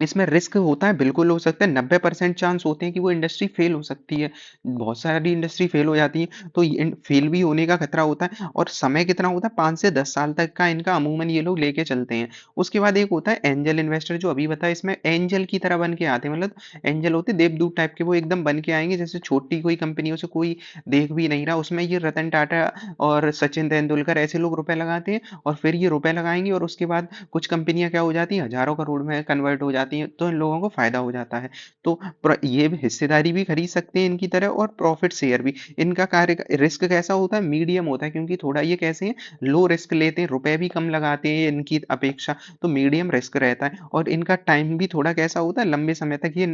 इसमें रिस्क होता है, बिल्कुल हो सकता है, 90% चांस होते हैं कि वो इंडस्ट्री फेल हो सकती है, बहुत सारी इंडस्ट्री फेल हो जाती है, तो फेल भी होने का खतरा होता है। और समय कितना होता है, 5 से 10 साल तक का इनका अमूमन ये लोग लेके चलते हैं। उसके बाद एक होता है एंजल इन्वेस्टर, जो अभी बताया, इसमें एंजल की तरह बन के आते हैं, मतलब एंजल होते देवदूत टाइप के, वो एकदम बन के आएंगे, जैसे छोटी कोई कंपनियों से कोई देख भी नहीं रहा, उसमें ये रतन टाटा और सचिन तेंदुलकर ऐसे लोग रुपए लगाते हैं, और फिर ये रुपए लगाएंगे और उसके बाद कुछ कंपनियां क्या हो जाती हैं, हजारों करोड़ में कन्वर्ट हो जाती हैं, तो इन लोगों को फायदा हो जाता है। तो ये भी हिस्सेदारी भी खरीद सकते हैं इनकी तरह, और प्रॉफिट शेयर भी। इनका कार्य रिस्क कैसा होता है, मीडियम होता है, क्योंकि थोड़ा ये कैसे हैं, लो रिस्क लेते हैं, रुपए भी कम लगाते हैं इनकी अपेक्षा, तो मीडियम रिस्क रहता है। और इनका टाइम भी थोड़ा कैसा होता है, लंबे समय तक ये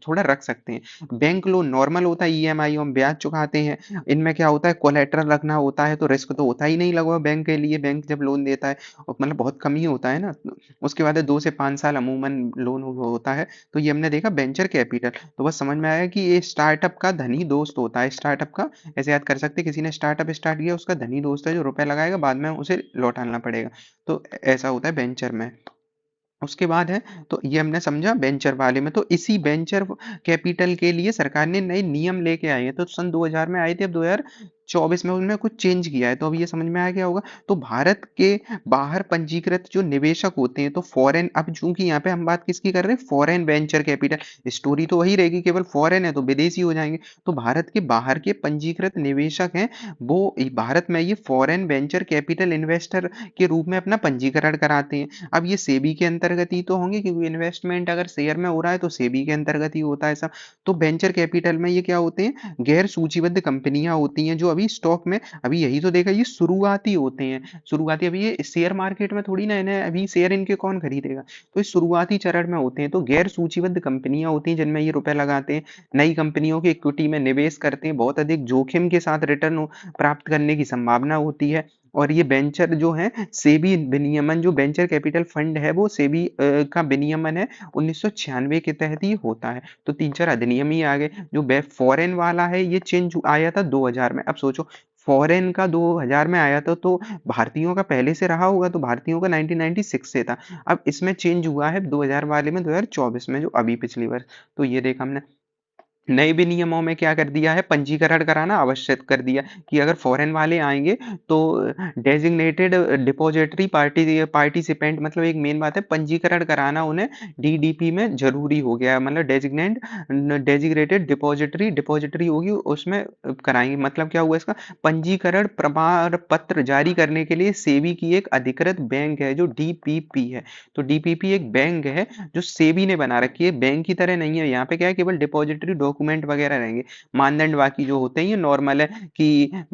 थोड़ा रख सकते हैं। बैंक लोन नॉर्मल होता है, ईएमआई हम ब्याज चुकाते हैं। इनमें क्या होता है, कोलेटरल रखना होता है, तो रिस्क तो होता ही नहीं लगभग बैंक के लिए, बैंक जब लोन देता है, और मतलब बहुत कम ही होता है ना। उसके बाद 2 से 5 साल अमूमन लोन होता है। तो ये हमने देखा वेंचर कैपिटल। तो बस समझ में आया कि ये स्टार्टअप का धनी दोस्त होता है, स्टार्टअप का ऐसे याद कर सकते हैं, किसी ने स्टार्टअप स्टार्ट किया, उसका धनी दोस्त है जो रुपए लगाएगा, बाद में उसे लौटाना पड़ेगा। तो ऐसा होता है वेंचर में। उसके बाद है, तो ये हमने समझा वेंचर वाले में। तो इसी वेंचर कैपिटल के लिए सरकार ने नए नियम लेके आए हैं, तो सन 2000 में आए थे, अब 2024 में उनमें कुछ चेंज किया है। तो अब ये समझ में आया क्या होगा, तो भारत के बाहर पंजीकृत जो निवेशक होते हैं, तो फॉरेन, अब चूंकि यहाँ पे हम बात किसकी कर रहे हैं, फॉरेन वेंचर कैपिटल, स्टोरी तो वही रहेगी, केवल फॉरेन है तो विदेशी हो जाएंगे। तो भारत के बाहर के पंजीकृत निवेशक हैं, वो भारत में ये फॉरेन वेंचर कैपिटल इन्वेस्टर के रूप में अपना पंजीकरण कराते हैं। अब ये सेबी के अंतर्गत ही तो होंगे, क्योंकि इन्वेस्टमेंट अगर शेयर में हो रहा है तो सेबी के अंतर्गत ही होता है सब। तो वेंचर कैपिटल में ये क्या होते हैं, गैर सूचीबद्ध कंपनियां होती हैं, जो अभी स्टॉक में, अभी यही तो देखा, ये शुरुआती होते हैं, शुरुआती, अभी ये शेयर मार्केट में थोड़ी ना इन्हें अभी शेयर इनके कौन खरीदेगा, तो इस शुरुआती चरण में होते हैं। तो गैर सूचीबद्ध कंपनियां होती हैं जिनमें ये रुपए लगाते हैं, नई कंपनियों के इक्विटी में निवेश करते हैं, बहुत अधिक जोखिम के साथ रिटर्न प्राप्त करने की संभावना होती है। और ये वेंचर जो है सेबी विनियमन, जो वेंचर कैपिटल फंड है वो सेबी का विनियमन है 1996 के तहत ही होता है। तो 3-4 अधिनियम ही आ गए। जो फॉरेन वाला है ये चेंज आया था 2000 में। अब सोचो फॉरेन का 2000 में आया था तो भारतीयों का पहले से रहा होगा, तो भारतीयों का 1996 से था। अब इसमें चेंज हुआ है 2000 वाले में 2024 में, जो अभी पिछली वर्ष। तो ये देखा हमने। नए विनियमों में क्या कर दिया है, पंजीकरण कराना आवश्यक कर दिया कि अगर फॉरेन वाले आएंगे तो डेजिग्नेटेड डिपॉजिटरी पार्टिसिपेंट, मतलब एक मेन बात है पंजीकरण कराना उन्हें डीडीपी में जरूरी हो गया है। मतलब डेजिग्नेटेड डिपॉजिटरी डिपॉजिटरी होगी उसमें कराएंगे। मतलब क्या हुआ इसका, पंजीकरण प्रमाण पत्र जारी करने के लिए सेबी की एक अधिकृत बैंक है जो डीपीपी है। तो डीपीपी एक बैंक है जो सेबी ने बना रखी है, बैंक की तरह नहीं है। यहाँ पे क्या है, केवल डिपॉजिटरी डॉक्यूमेंट वगैरह रहेंगे। मानदंड बाकी जो होते हैं ये नॉर्मल है कि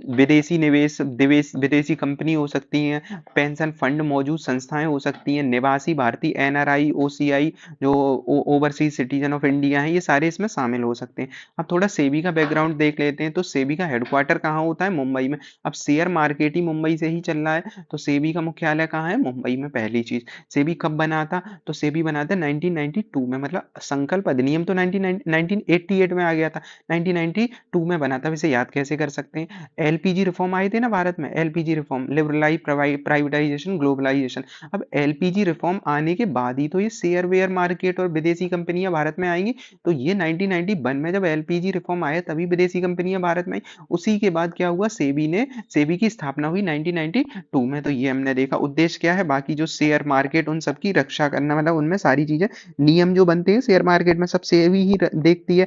विदेशी निवेश विदेशी कंपनी हो सकती है, पेंशन फंड मौजूद संस्थाएं हो सकती हैं, निवासी भारतीय एनआरआई ओसीआई जो ओवरसीज सिटीजन ऑफ इंडिया है, ये सारे इसमें शामिल हो सकते हैं। अब थोड़ा सेबी का बैकग्राउंड देख लेते हैं। तो सेबी का हेडक्वार्टर कहाँ होता है, मुंबई में। अब शेयर मार्केट ही मुंबई से ही चल रहा है, तो सेबी का मुख्यालय कहाँ है, मुंबई में। पहली चीज, सेबी कब बना था, तो सेबी बना था 1992 में। मतलब संकल्प अधिनियम तो 1988 में आ गया था, 1992 में बना था। वैसे याद कैसे कर सकते हैं, एलपीजी रिफॉर्म आए थे ना भारत में, LPG reform, liberalize privatization globalization. अब एलपीजी रिफॉर्म आने के बाद ही तो ये शेयर वेयर मार्केट और विदेशी कंपनियां भारत में आएंगी। तो ये 1991 में जब एलपीजी रिफॉर्म आया तभी विदेशी कंपनियां भारत में आई। उसी के बाद क्या हुआ, सेबी की स्थापना हुई 1992 में। तो ये हमने देखा उद्देश्य क्या है, बाकी जो शेयर मार्केट उन सबकी रक्षा करना, मतलब उनमें सारी चीजें नियम जो बनते हैं शेयर मार्केट में सब सेबी ही देखती है,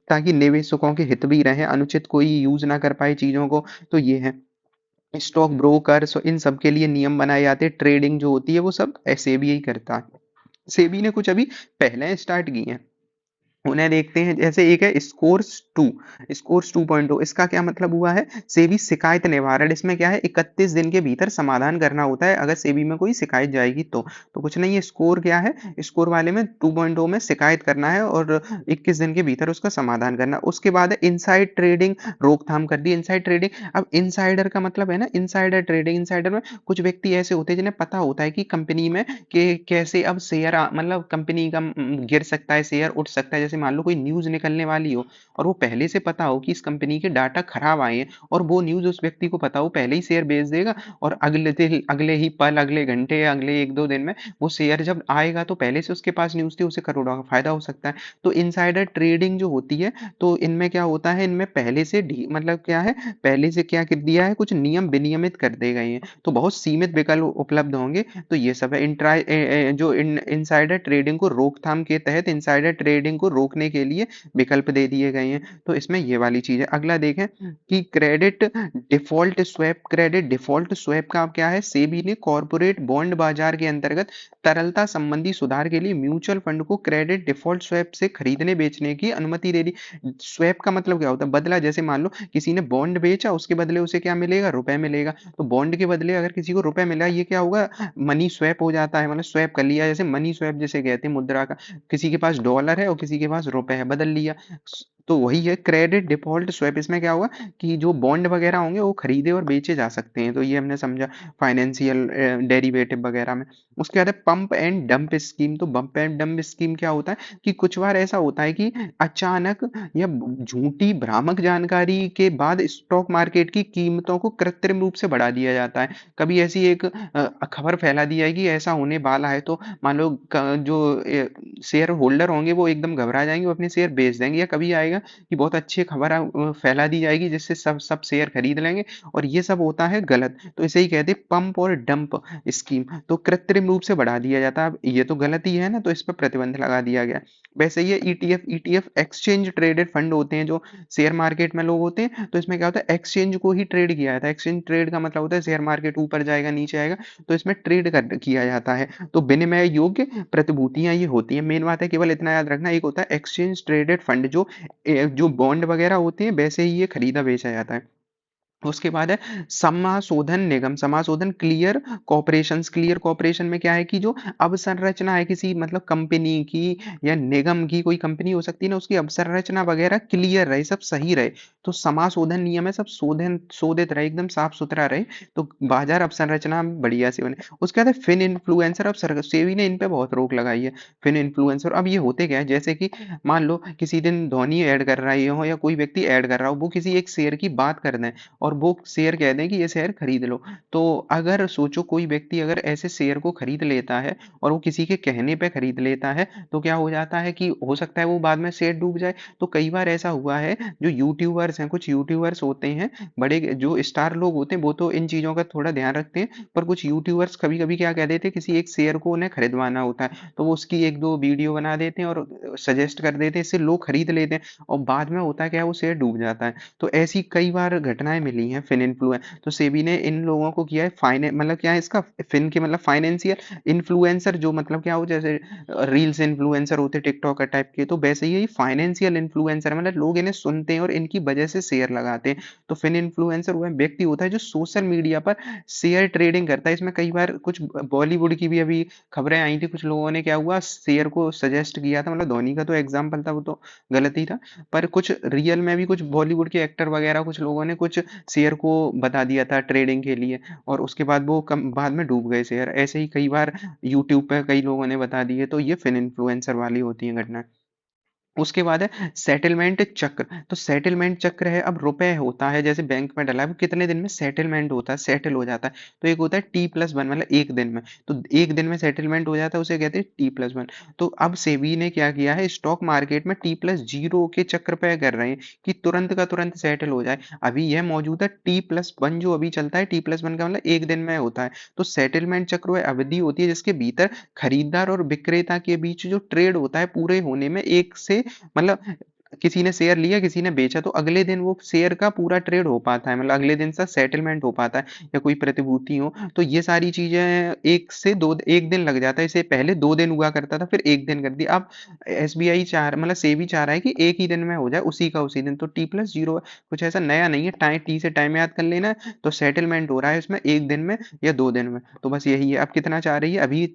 ताकि निवेशकों के हित भी रहे, अनुचित कोई यूज ना कर पाए चीजों को। तो ये है स्टॉक ब्रोकर, इन सब के लिए नियम बनाए जाते हैं। ट्रेडिंग जो होती है वो सब सेबी ही करता है। सेबी ने कुछ अभी पहले स्टार्ट की है, उन्हें देखते हैं। जैसे एक है स्कोर्स 2.0। इसका क्या मतलब हुआ है, सेबी शिकायत निवारण। इसमें क्या है, 31 दिन के भीतर समाधान करना होता है अगर सेबी में कोई शिकायत जाएगी तो कुछ नहीं है। स्कोर क्या है, स्कोर वाले में 2.0 में शिकायत करना है और 21 दिन के भीतर उसका समाधान करना। उसके बाद है इनसाइड ट्रेडिंग, रोकथाम कर दी इनसाइड ट्रेडिंग। अब इनसाइडर का मतलब है ना, इनसाइडर ट्रेडिंग, इनसाइडर में कुछ व्यक्ति ऐसे होते हैं जिन्हें पता होता है कि कंपनी में कि कैसे अब शेयर मतलब कंपनी का गिर सकता है, शेयर उठ सकता है। जैसे मान लो कोई न्यूज निकलने वाली हो और वो पहले से पता हो कि इस कंपनी के डाटा खराब आए हैं, और वो न्यूज उस व्यक्ति को पता हो, पहले ही शेयर बेच देगा। और अगले ही पल, अगले घंटे या अगले 1-2 दिन में वो शेयर जब आएगा तो पहले से उसके पास न्यूज थी, उसे करोड़ों का फायदा हो सकता है। तो इनसाइडर ट्रेडिंग जो होती है, तो इनमें क्या होता है, इनमें पहले से मतलब क्या है, पहले से क्या कर दिया है, कुछ नियम विनियमित कर दिए गए हैं। तो बहुत सीमित विकल्प उपलब्ध होंगे। तो ये सब है जो इनसाइडर ट्रेडिंग को रोकथाम के तहत इनसाइडर ट्रेडिंग को रोकने के लिए विकल्प दे दिए गए हैं। तो इसमें ये वाली चीज है। अगला देखें कि क्रेडिट डिफॉल्ट स्वैप का क्या है, सेबी ने कॉर्पोरेट बॉन्ड बाजार के अंतर्गत तरलता संबंधी सुधार के लिए म्यूचुअल फंड को क्रेडिट डिफॉल्ट स्वैप से खरीदने बेचने की अनुमति दे दी। स्वैप का मतलब क्या होता है, बदला। जैसे मान लो किसी ने बॉन्ड बेचा, उसके बदले उसे क्या मिलेगा, रुपए मिलेगा। तो बॉन्ड के बदले अगर किसी को रुपए मिला, ये क्या होगा, मनी स्वैप हो जाता है। मतलब स्वैप कर लिया, जैसे मनी स्वैप जैसे कहते हैं मुद्रा का, किसी के पास डॉलर है और किसी के पास रुपए है, बदल लिया। तो वही है क्रेडिट डिफॉल्ट स्वैप। इसमें क्या होगा कि जो बॉन्ड वगैरह होंगे वो खरीदे और बेचे जा सकते हैं। तो ये हमने समझा फाइनेंशियल डेरिवेटिव वगैरह में। उसके बाद है पंप एंड डंप स्कीम। तो पंप एंड डंप स्कीम क्या होता है कि कुछ बार ऐसा होता है कि अचानक या झूठी भ्रामक जानकारी के बाद स्टॉक मार्केट की कीमतों को कृत्रिम रूप से बढ़ा दिया जाता है। कभी ऐसी एक खबर फैला दी जाएगी ऐसा होने वाला है, तो मान लो जो शेयर होल्डर होंगे वो एकदम घबरा जाएंगे, वो अपने शेयर बेच देंगे। या कभी आएगा कि बहुत अच्छी खबर फैला दी जाएगी जिससे सब सब शेयर खरीद लेंगे, और ये सब होता है गलत। तो इसे ही कहते हैं पंप और डंप स्कीम। तो कृत्रिम रूप से बढ़ा दिया जाता है। अब ये तो गलत ही है ना, तो इस पर प्रतिबंध लगा दिया गया। वैसे ये ईटीएफ एक्सचेंज ट्रेडेड फंड होते हैं जो शेयर मार्केट में लोग होते हैं। तो इसमें क्या होता है, एक्सचेंज को ही ट्रेड किया जाता है। एक्सचेंज ट्रेड का मतलब होता है शेयर मार्केट ऊपर जाएगा नीचे आएगा, तो इसमें ट्रेड किया जाता है। तो विनिमय योग्य प्रतिभूतियां ये होती हैं। मेन बात है केवल इतना याद रखना, एक होता है एक्सचेंज ट्रेडेड फंड जो बॉन्ड वगैरह होते हैं वैसे ही ये खरीदा बेचा जाता है। उसके बाद है समाशोधन निगम, समाशोधन क्लियर कॉर्पोरेशन में क्या है कि जो अवसंरचना है किसी मतलब कंपनी की या निगम की, कोई कंपनी हो सकती है ना, उसकी अवसंरचना वगैरह क्लियर रहे, सब सही रहे। तो समाशोधन नियम है, सब शोधन शोधित रहे, एकदम साफ सुथरा रहे, तो बाजार अवसंरचना बढ़िया से बने। उसके बाद है फिन इन्फ्लुएंसर। अब सेबी ने इन पे बहुत रोक लगाई है, फिन इन्फ्लुएंसर। अब ये होते क्या है, जैसे कि मान लो किसी दिन धोनी ऐड कर रहा है हो या कोई व्यक्ति ऐड कर रहा हो, वो किसी एक शेयर की बात कर दें और वो शेयर कह दें कि ये शेयर खरीद लो। तो अगर सोचो कोई व्यक्ति अगर ऐसे शेयर को खरीद लेता है और वो किसी के कहने पे खरीद लेता है, तो क्या हो जाता है कि हो सकता है वो बाद में शेयर डूब जाए। तो कई बार ऐसा हुआ है, जो यूट्यूबर्स हैं, कुछ यूट्यूबर्स होते हैं, बड़े जो स्टार लोग होते हैं, वो तो इन चीजों का थोड़ा ध्यान रखते हैं, पर कुछ यूट्यूबर्स कभी कभी क्या कह देते हैं, किसी एक शेयर को उन्हें खरीदवाना होता है तो वो उसकी एक दो वीडियो बना देते हैं और सजेस्ट कर देते हैं, इससे लोग खरीद लेते हैं और बाद में होता है क्या, वो शेयर डूब जाता है। तो ऐसी कई बार घटनाएं मिली हैं फिन इन्फ्लुएंस। तो सेबी ने इन लोगों को किया है फाइने मतलब क्या है इसका, फिन के मतलब फाइनेंशियल इन्फ्लुएंसर, जो मतलब क्या हो, जैसे रील्स इन्फ्लुएंसर होते टिकटॉकर टाइप के, तो वैसे ही फाइनेंशियल इन्फ्लुएंसर मतलब लोग इन्हें सुनते हैं और इनकी वजह से शेयर लगाते हैं। तो फिन इन्फ्लुएंसर वह व्यक्ति होता है जो सोशल मीडिया पर शेयर ट्रेडिंग करता है। इसमें कई बार कुछ बॉलीवुड की भी अभी खबरें आई थी, कुछ लोगों ने क्या हुआ, शेयर को सजेस्ट किया था, मतलब धोनी का तो एग्जाम्पल था, वो तो गलत ही था, पर कुछ रियल में भी कुछ बॉलीवुड के एक्टर वगैरह कुछ लोगों ने कुछ शेयर को बता दिया था ट्रेडिंग के लिए, और उसके बाद वो कम बाद में डूब गए शेयर। ऐसे ही कई बार यूट्यूब पे कई लोगों ने बता दिए। तो ये फिन इन्फ्लुएंसर वाली होती है घटना। उसके बाद है सेटलमेंट चक्र। तो सेटलमेंट चक्र है, अब रुपए होता है जैसे बैंक में डला है, वो कितने दिन में सेटलमेंट होता है, सेटल हो जाता है। तो एक होता है T+1 मतलब एक दिन में, तो एक दिन में सेटलमेंट हो जाता है, उसे कहते हैं T+1। तो अब सेबी ने क्या किया है, स्टॉक मार्केट में T+0 के चक्र पे कर रहे हैं कि तुरंत का तुरंत सेटल हो जाए। अभी यह मौजूदा T+1 जो अभी चलता है, T+1 का मतलब एक दिन में होता है। तो सेटलमेंट चक्र वह अवधि होती है जिसके भीतर खरीदार और विक्रेता के बीच जो ट्रेड होता है पूरे होने में एक से मतलब किसी ने शेयर लिया, किसी ने बेचा, तो अगले दिन वो शेयर का पूरा ट्रेड हो पाता है, मतलब अगले दिन से सेटलमेंट हो पाता है, या कोई प्रतिभूति हो। तो ये सारी चीजें एक से दो एक दिन लग जाता है। इससे पहले 2 दिन हुआ करता था, फिर एक दिन कर दिया। अब एसबीआई चाह मतलब सेबी चाह रहा है कि एक ही दिन में हो जाए, उसी का उसी दिन। तो T+0 कुछ ऐसा नया नहीं है, टाइम टी से टाइम याद कर लेना। तो सेटलमेंट हो रहा है इसमें एक दिन में या 2 दिन में, तो बस यही है। अब कितना चाह रही है अभी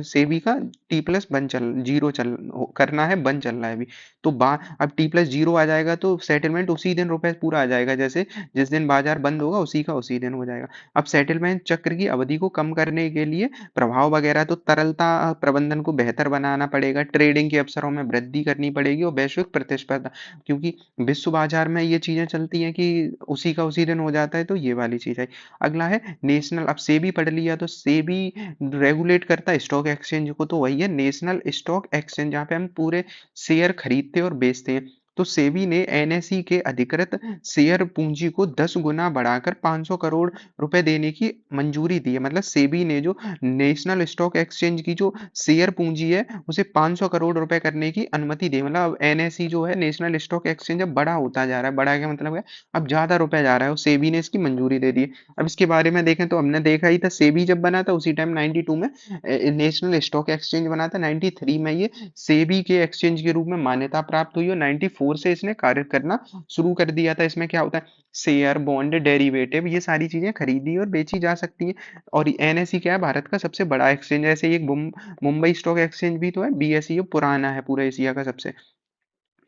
सेबी का, T+1 चल करना है, बंद चल रहा है अभी। तो अब T+0 आ जाएगा तो सेटलमेंट उसी दिन रुपए पूरा आ जाएगा, जैसे जिस दिन बाजार बंद होगा उसी का उसी दिन हो जाएगा। अब सेटलमेंट चक्र की अवधि को कम करने के लिए प्रभाव वगैरह, तो तरलता प्रबंधन को बेहतर बनाना पड़ेगा, ट्रेडिंग के अवसरों में वृद्धि करनी पड़ेगी और वैश्विक प्रतिस्पर्धा, क्योंकि विश्व बाजार में ये चीजें चलती हैं कि उसी का उसी दिन हो जाता है। तो ये वाली चीज है। अगला है नेशनल। अब सेबी पढ़ लिया, तो सेबी रेगुलेट करता है स्टॉक एक्सचेंज को, तो वही है नेशनल स्टॉक एक्सचेंज, जहाँ पे हम पूरे शेयर खरीदते और बेचते हैं। तो सेबी ने एनएसई के अधिकृत शेयर पूंजी को 10 गुना बढ़ाकर 500 करोड़ रुपए देने की मंजूरी दी है। मतलब सेबी ने जो नेशनल स्टॉक एक्सचेंज की जो शेयर पूंजी है उसे 500 करोड़ रुपए करने की अनुमति दी। मतलब अब एनएसई जो है नेशनल स्टॉक एक्सचेंज अब बड़ा होता जा रहा है। बड़ा क्या मतलब है, अब ज्यादा रुपए जा रहा है, सेबी ने इसकी मंजूरी दे दी है। अब इसके बारे में देखें तो हमने देखा ही था, सेबी जब बना था उसी टाइम 92 में, नेशनल स्टॉक एक्सचेंज बना था 93 में, ये सेबी के एक्सचेंज के रूप में मान्यता प्राप्त हुई और 94 से इसने कार्य करना शुरू कर दिया था। इसमें क्या होता है, शेयर, बॉन्ड, डेरिवेटिव, ये सारी चीजें खरीदी और बेची जा सकती हैं। और एनएसई क्या है, भारत का सबसे बड़ा एक्सचेंज है। ऐसे एक मुंबई स्टॉक एक्सचेंज भी तो है, बीएसई पुराना है पूरा एशिया का सबसे,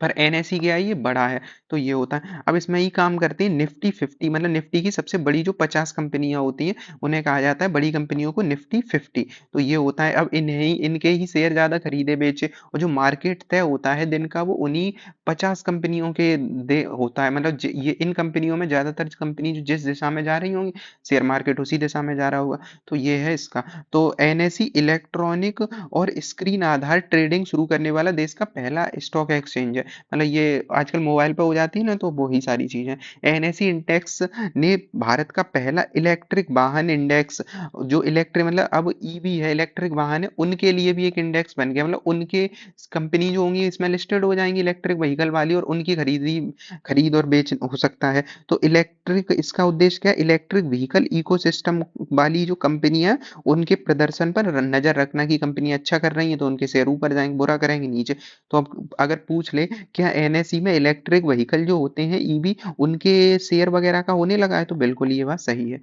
पर एनएसई क्या है, ये बड़ा है। तो ये होता है। अब इसमें ही काम करती है निफ्टी 50, मतलब निफ्टी की सबसे बड़ी जो 50 कंपनियां होती हैं उन्हें कहा जाता है, बड़ी कंपनियों को निफ्टी 50। तो ये होता है। अब इन्हें इनके ही शेयर ज्यादा खरीदे बेचे, और जो मार्केट तय होता है दिन का, वो उन्हीं 50 कंपनियों के दे होता है। मतलब ये इन कंपनियों में ज्यादातर कंपनी जो जिस दिशा में जा रही होंगी, शेयर मार्केट उसी दिशा में जा रहा होगा। तो ये है इसका। तो एनएसई इलेक्ट्रॉनिक और स्क्रीन आधार ट्रेडिंग शुरू करने वाला देश का पहला स्टॉक एक्सचेंज है। मतलब ये आजकल मोबाइल पे हो जाती है ना, तो वही सारी चीजें। एनएसई इंडेक्स ने भारत का पहला इलेक्ट्रिक वाहन इंडेक्स, जो इलेक्ट्रिक मतलब अब ईवी है, इलेक्ट्रिक वाहन है, उनके लिए भी एक इंडेक्स बन गया। मतलब उनके कंपनी जो होंगी इसमें लिस्टेड हो जाएंगी इलेक्ट्रिक व्हीकल वाली, और उनकी खरीद और बेच हो सकता है। तो इलेक्ट्रिक, इसका उद्देश्य क्या है, इलेक्ट्रिक व्हीकल इकोसिस्टम वाली जो कंपनी है उनके प्रदर्शन पर नजर रखना, कि कंपनी अच्छा कर रही है तो उनके शेयर ऊपर जाएंगे, बुरा करेंगे नीचे। तो अब अगर पूछ ले क्या एनएसई में इलेक्ट्रिक व्हीकल जो होते हैं ईवी उनके शेयर वगैरह का होने लगा है? तो बिल्कुल ये बात सही है।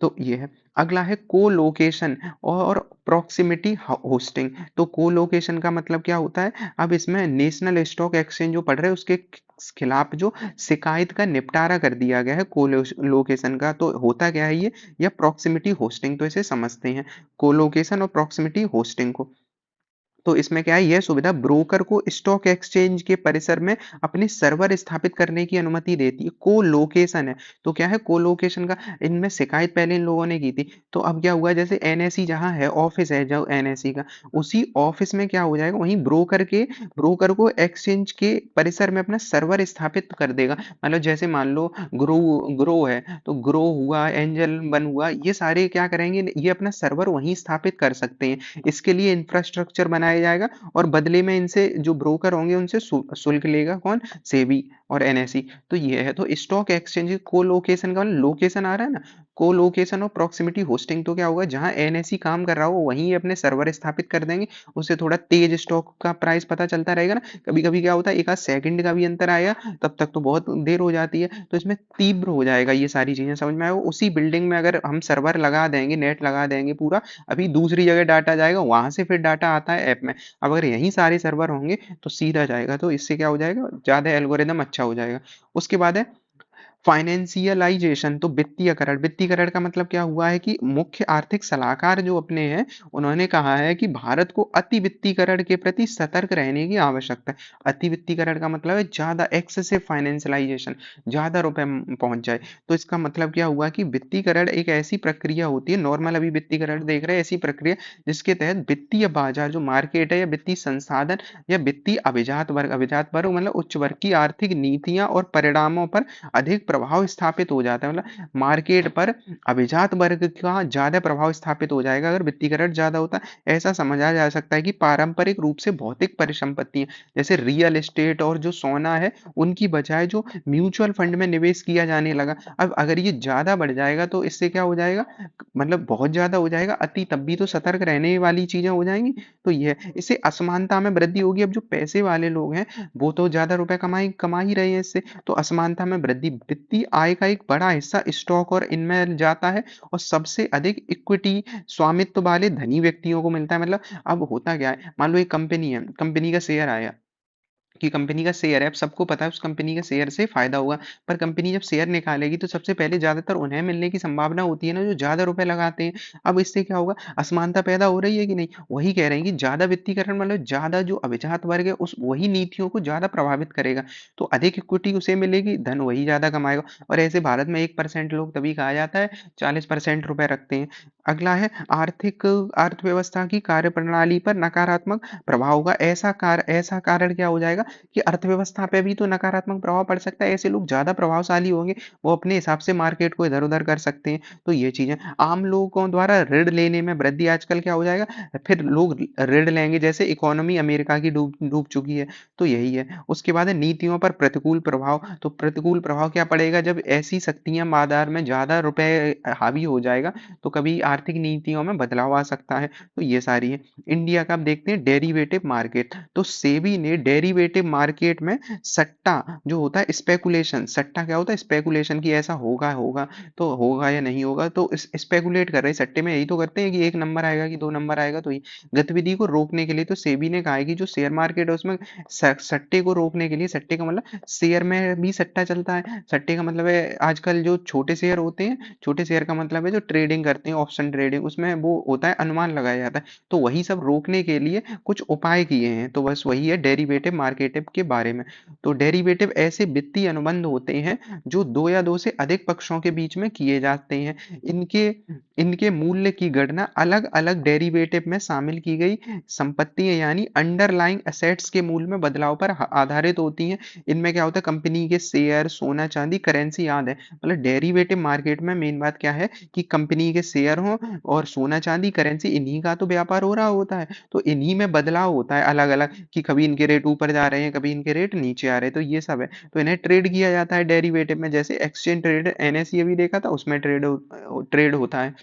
तो ये है। अगला है कोलोकेशन और प्रॉक्सिमिटी होस्टिंग। तो कोलोकेशन का मतलब क्या होता है? अब इसमें नेशनल स्टॉक एक्सचेंज जो पढ़ रहे हैं उसके खिलाफ जो शिकायत का निपटारा कर दिया गया है कोलोकेशन का। तो होता क्या है ये, या प्रॉक्सिमिटी होस्टिंग, तो इसे समझते हैं कोलोकेशन और प्रॉक्सिमिटी होस्टिंग को। तो इसमें क्या है, यह सुविधा ब्रोकर को स्टॉक एक्सचेंज के परिसर में अपने सर्वर स्थापित करने की अनुमति देती है। कोलोकेशन है, तो क्या है कोलोकेशन का, इनमें शिकायत पहले इन लोगों ने की थी। तो अब क्या हुआ, जैसे एनएसई जहां है, ऑफिस है जो एनएसई का, उसी ऑफिस में क्या हो जाएगा, वहीं ब्रोकर को एक्सचेंज के परिसर में अपना सर्वर स्थापित कर देगा। मतलब जैसे मान लो ग्रो ग्रो है, तो ग्रो हुआ, एंजल वन हुआ, ये सारे क्या करेंगे, ये अपना सर्वर वहीं स्थापित कर सकते हैं। इसके लिए इंफ्रास्ट्रक्चर बनाया जाएगा और बदले में इनसे जो ब्रोकर होंगे उनसे शुल्क लेगा कौन, सेबी और एनएसई। तो ये है। तो स्टॉक एक्सचेंज कोलोकेशन का मतलब लोकेशन आ रहा है ना, कोलोकेशन और प्रॉक्सिमिटी होस्टिंग। तो क्या होगा, जहां एनएसई काम कर रहा हो वहीं अपने सर्वर स्थापित कर देंगे। उससे थोड़ा तेज स्टॉक का प्राइस पता चलता रहेगा ना। कभी कभी क्या होता है, एक आध सेकंड का भी अंतर आया तब तक तो बहुत देर हो जाती है। तो इसमें तीव्र हो जाएगा, ये सारी चीजें समझ में आए। उसी बिल्डिंग में अगर हम सर्वर लगा देंगे, नेट लगा देंगे पूरा, अभी दूसरी जगह डाटा जाएगा, वहां से फिर डाटा आता है ऐप में। अब अगर यहीं सारे सर्वर होंगे तो सीधा जाएगा। तो इससे क्या हो जाएगा, ज्यादा एल्गोरिदम अच्छा हो जाएगा। उसके बाद है फाइनेंशियलाइजेशन। तो वित्तीयकरण, वित्तीयकरण का मतलब क्या हुआ है कि मुख्य आर्थिक सलाहकार जो अपने हैं, उन्होंने कहा है कि भारत को अति वित्तीयकरण के प्रति सतर्क रहने की आवश्यकता है। अति वित्तीयकरण का मतलब है ज्यादा, एक्सेसिव फाइनेंशियलाइजेशन, ज्यादा रुपए पहुंच जाए। तो इसका मतलब क्या हुआ कि वित्तीयकरण एक ऐसी प्रक्रिया होती है, नॉर्मल अभी वित्तीयकरण देख रहे हैं, ऐसी प्रक्रिया जिसके तहत वित्तीय बाजार जो मार्केट है, या वित्तीय संसाधन, या वित्तीय अभिजात वर्ग मतलब उच्च वर्ग की आर्थिक नीतियां और परिणामों पर अधिक प्रभाव स्थापित हो जाता है। मतलब मार्केट पर अभिजात वर्ग का ज्यादा प्रभाव स्थापित हो जाएगा अगर वित्तीयकरण ज्यादा होता है। ऐसा समझा जा सकता है कि पारंपरिक रूप से भौतिक परिसंपत्तियां जैसे रियल एस्टेट और जो सोना है, उनकी बजाय जो म्यूचुअल फंड में निवेश किया जाने लगा। अब अगर ये ज्यादा बढ़ जाएगा तो इससे क्या हो जाएगा, मतलब बहुत ज्यादा हो जाएगा अति, तब भी तो सतर्क रहने वाली चीजें हो जाएंगी। तो ये है, इससे असमानता में वृद्धि होगी। अब जो पैसे वाले लोग हैं वो तो ज्यादा रुपए कमा ही रहे हैं इससे, तो असमानता में वृद्धि। वित्तीय आय का एक बड़ा हिस्सा स्टॉक और इनमें जाता है, और सबसे अधिक इक्विटी स्वामित्व वाले धनी व्यक्तियों को मिलता है। मतलब अब होता क्या है, मान लो एक कंपनी है, कंपनी का शेयर आया, कि कंपनी का शेयर है, अब सबको पता है उस कंपनी के शेयर से फायदा होगा। पर कंपनी जब शेयर निकालेगी तो सबसे पहले ज्यादातर उन्हें मिलने की संभावना होती है ना, जो ज्यादा रुपए लगाते हैं। अब इससे क्या होगा, असमानता पैदा हो रही है कि नहीं। वही कह रहे हैं कि ज्यादा वित्तीयकरण मतलब ज्यादा जो अभिजात वर्ग है उस वही नीतियों को ज्यादा प्रभावित करेगा। तो अधिक इक्विटी उसे मिलेगी, धन वही ज्यादा कमाएगा। और ऐसे भारत में 1% लोग तभी कहा जाता है 40% रुपए रखते हैं। अगला है आर्थिक अर्थव्यवस्था की कार्यप्रणाली पर नकारात्मक प्रभाव होगा। ऐसा कारण क्या हो जाएगा कि अर्थव्यवस्था पे भी तो नकारात्मक प्रभाव पड़ सकता है। ऐसे लोग ज्यादा प्रभावशाली होंगे, वो अपने हिसाब से मार्केट को इधर उधर कर सकते हैं। तो ये चीजें, आम लोगों द्वारा ऋण लेने में वृद्धि, आजकल क्या हो जाएगा, फिर लोग ऋण लेंगे, जैसे इकोनॉमी अमेरिका की डूब डूब चुकी है। तो यही है। उसके बाद है नीतियों पर प्रतिकूल प्रभाव। तो प्रतिकूल प्रभाव क्या पड़ेगा, जब ऐसी शक्तियां बाजार में ज्यादा रुपए हावी हो जाएगा तो कभी आर्थिक नीतियों में बदलाव आ सकता है। तो ये सारी है। इंडिया का आप देखते हैं डेरिवेटिव मार्केट। तो सेबी ने डेरिवेटिव मार्केट में सट्टा जो होता है, स्पेकुलेशन, सट्टा क्या होता है, स्पेकुलेशन, की ऐसा होगा होगा तो होगा या नहीं होगा, तो स्पेकुलेट कर रहे हैं सट्टे में। यही तो करते हैं कि एक नंबर आएगा कि दो नंबर आएगा। तो ये गतिविधि को रोकने के लिए तो सेबी ने कहा है कि जो शेयर मार्केट है उसमें सट्टे को रोकने के लिए, सट्टे का मतलब शेयर में भी सट्टा चलता है। सट्टे का मतलब है आजकल जो छोटे शेयर होते हैं, छोटे शेयर का मतलब है जो ट्रेडिंग करते हैं, ऑप्शन ट्रेडिंग, उसमें वो होता है अनुमान लगाया जाता है। तो वही सब रोकने के लिए कुछ उपाय किए हैं। तो बस वही है डेरिवेटिव मार्केट के बारे में। तो डेरिवेटिव ऐसे वित्तीय अनुबंध होते हैं जो दो या दो से अधिक पक्षों के बीच में किए जाते हैं। इनके इनके मूल्य की गणना अलग अलग डेरिवेटिव में शामिल की गई संपत्तियां यानी अंडरलाइंग एसेट्स के मूल्य में बदलाव पर आधारित होती हैं। इनमें क्या होता है, कंपनी के शेयर, सोना चांदी, करेंसी याद है। मतलब डेरिवेटिव मार्केट में मेन बात क्या है कि कंपनी के शेयर हो और सोना चांदी, करेंसी, इन्हीं का तो व्यापार हो रहा होता है। तो इन्हीं में बदलाव होता है अलग अलग, कि कभी इनके रेट ऊपर जा रहे हैं, कभी इनके रेट नीचे आ रहे हैं। तो ये सब है। तो इन्हें ट्रेड किया जाता है डेरिवेटिव में, जैसे एक्सचेंज ट्रेड एनएसई अभी देखा था, उसमें ट्रेड होता है।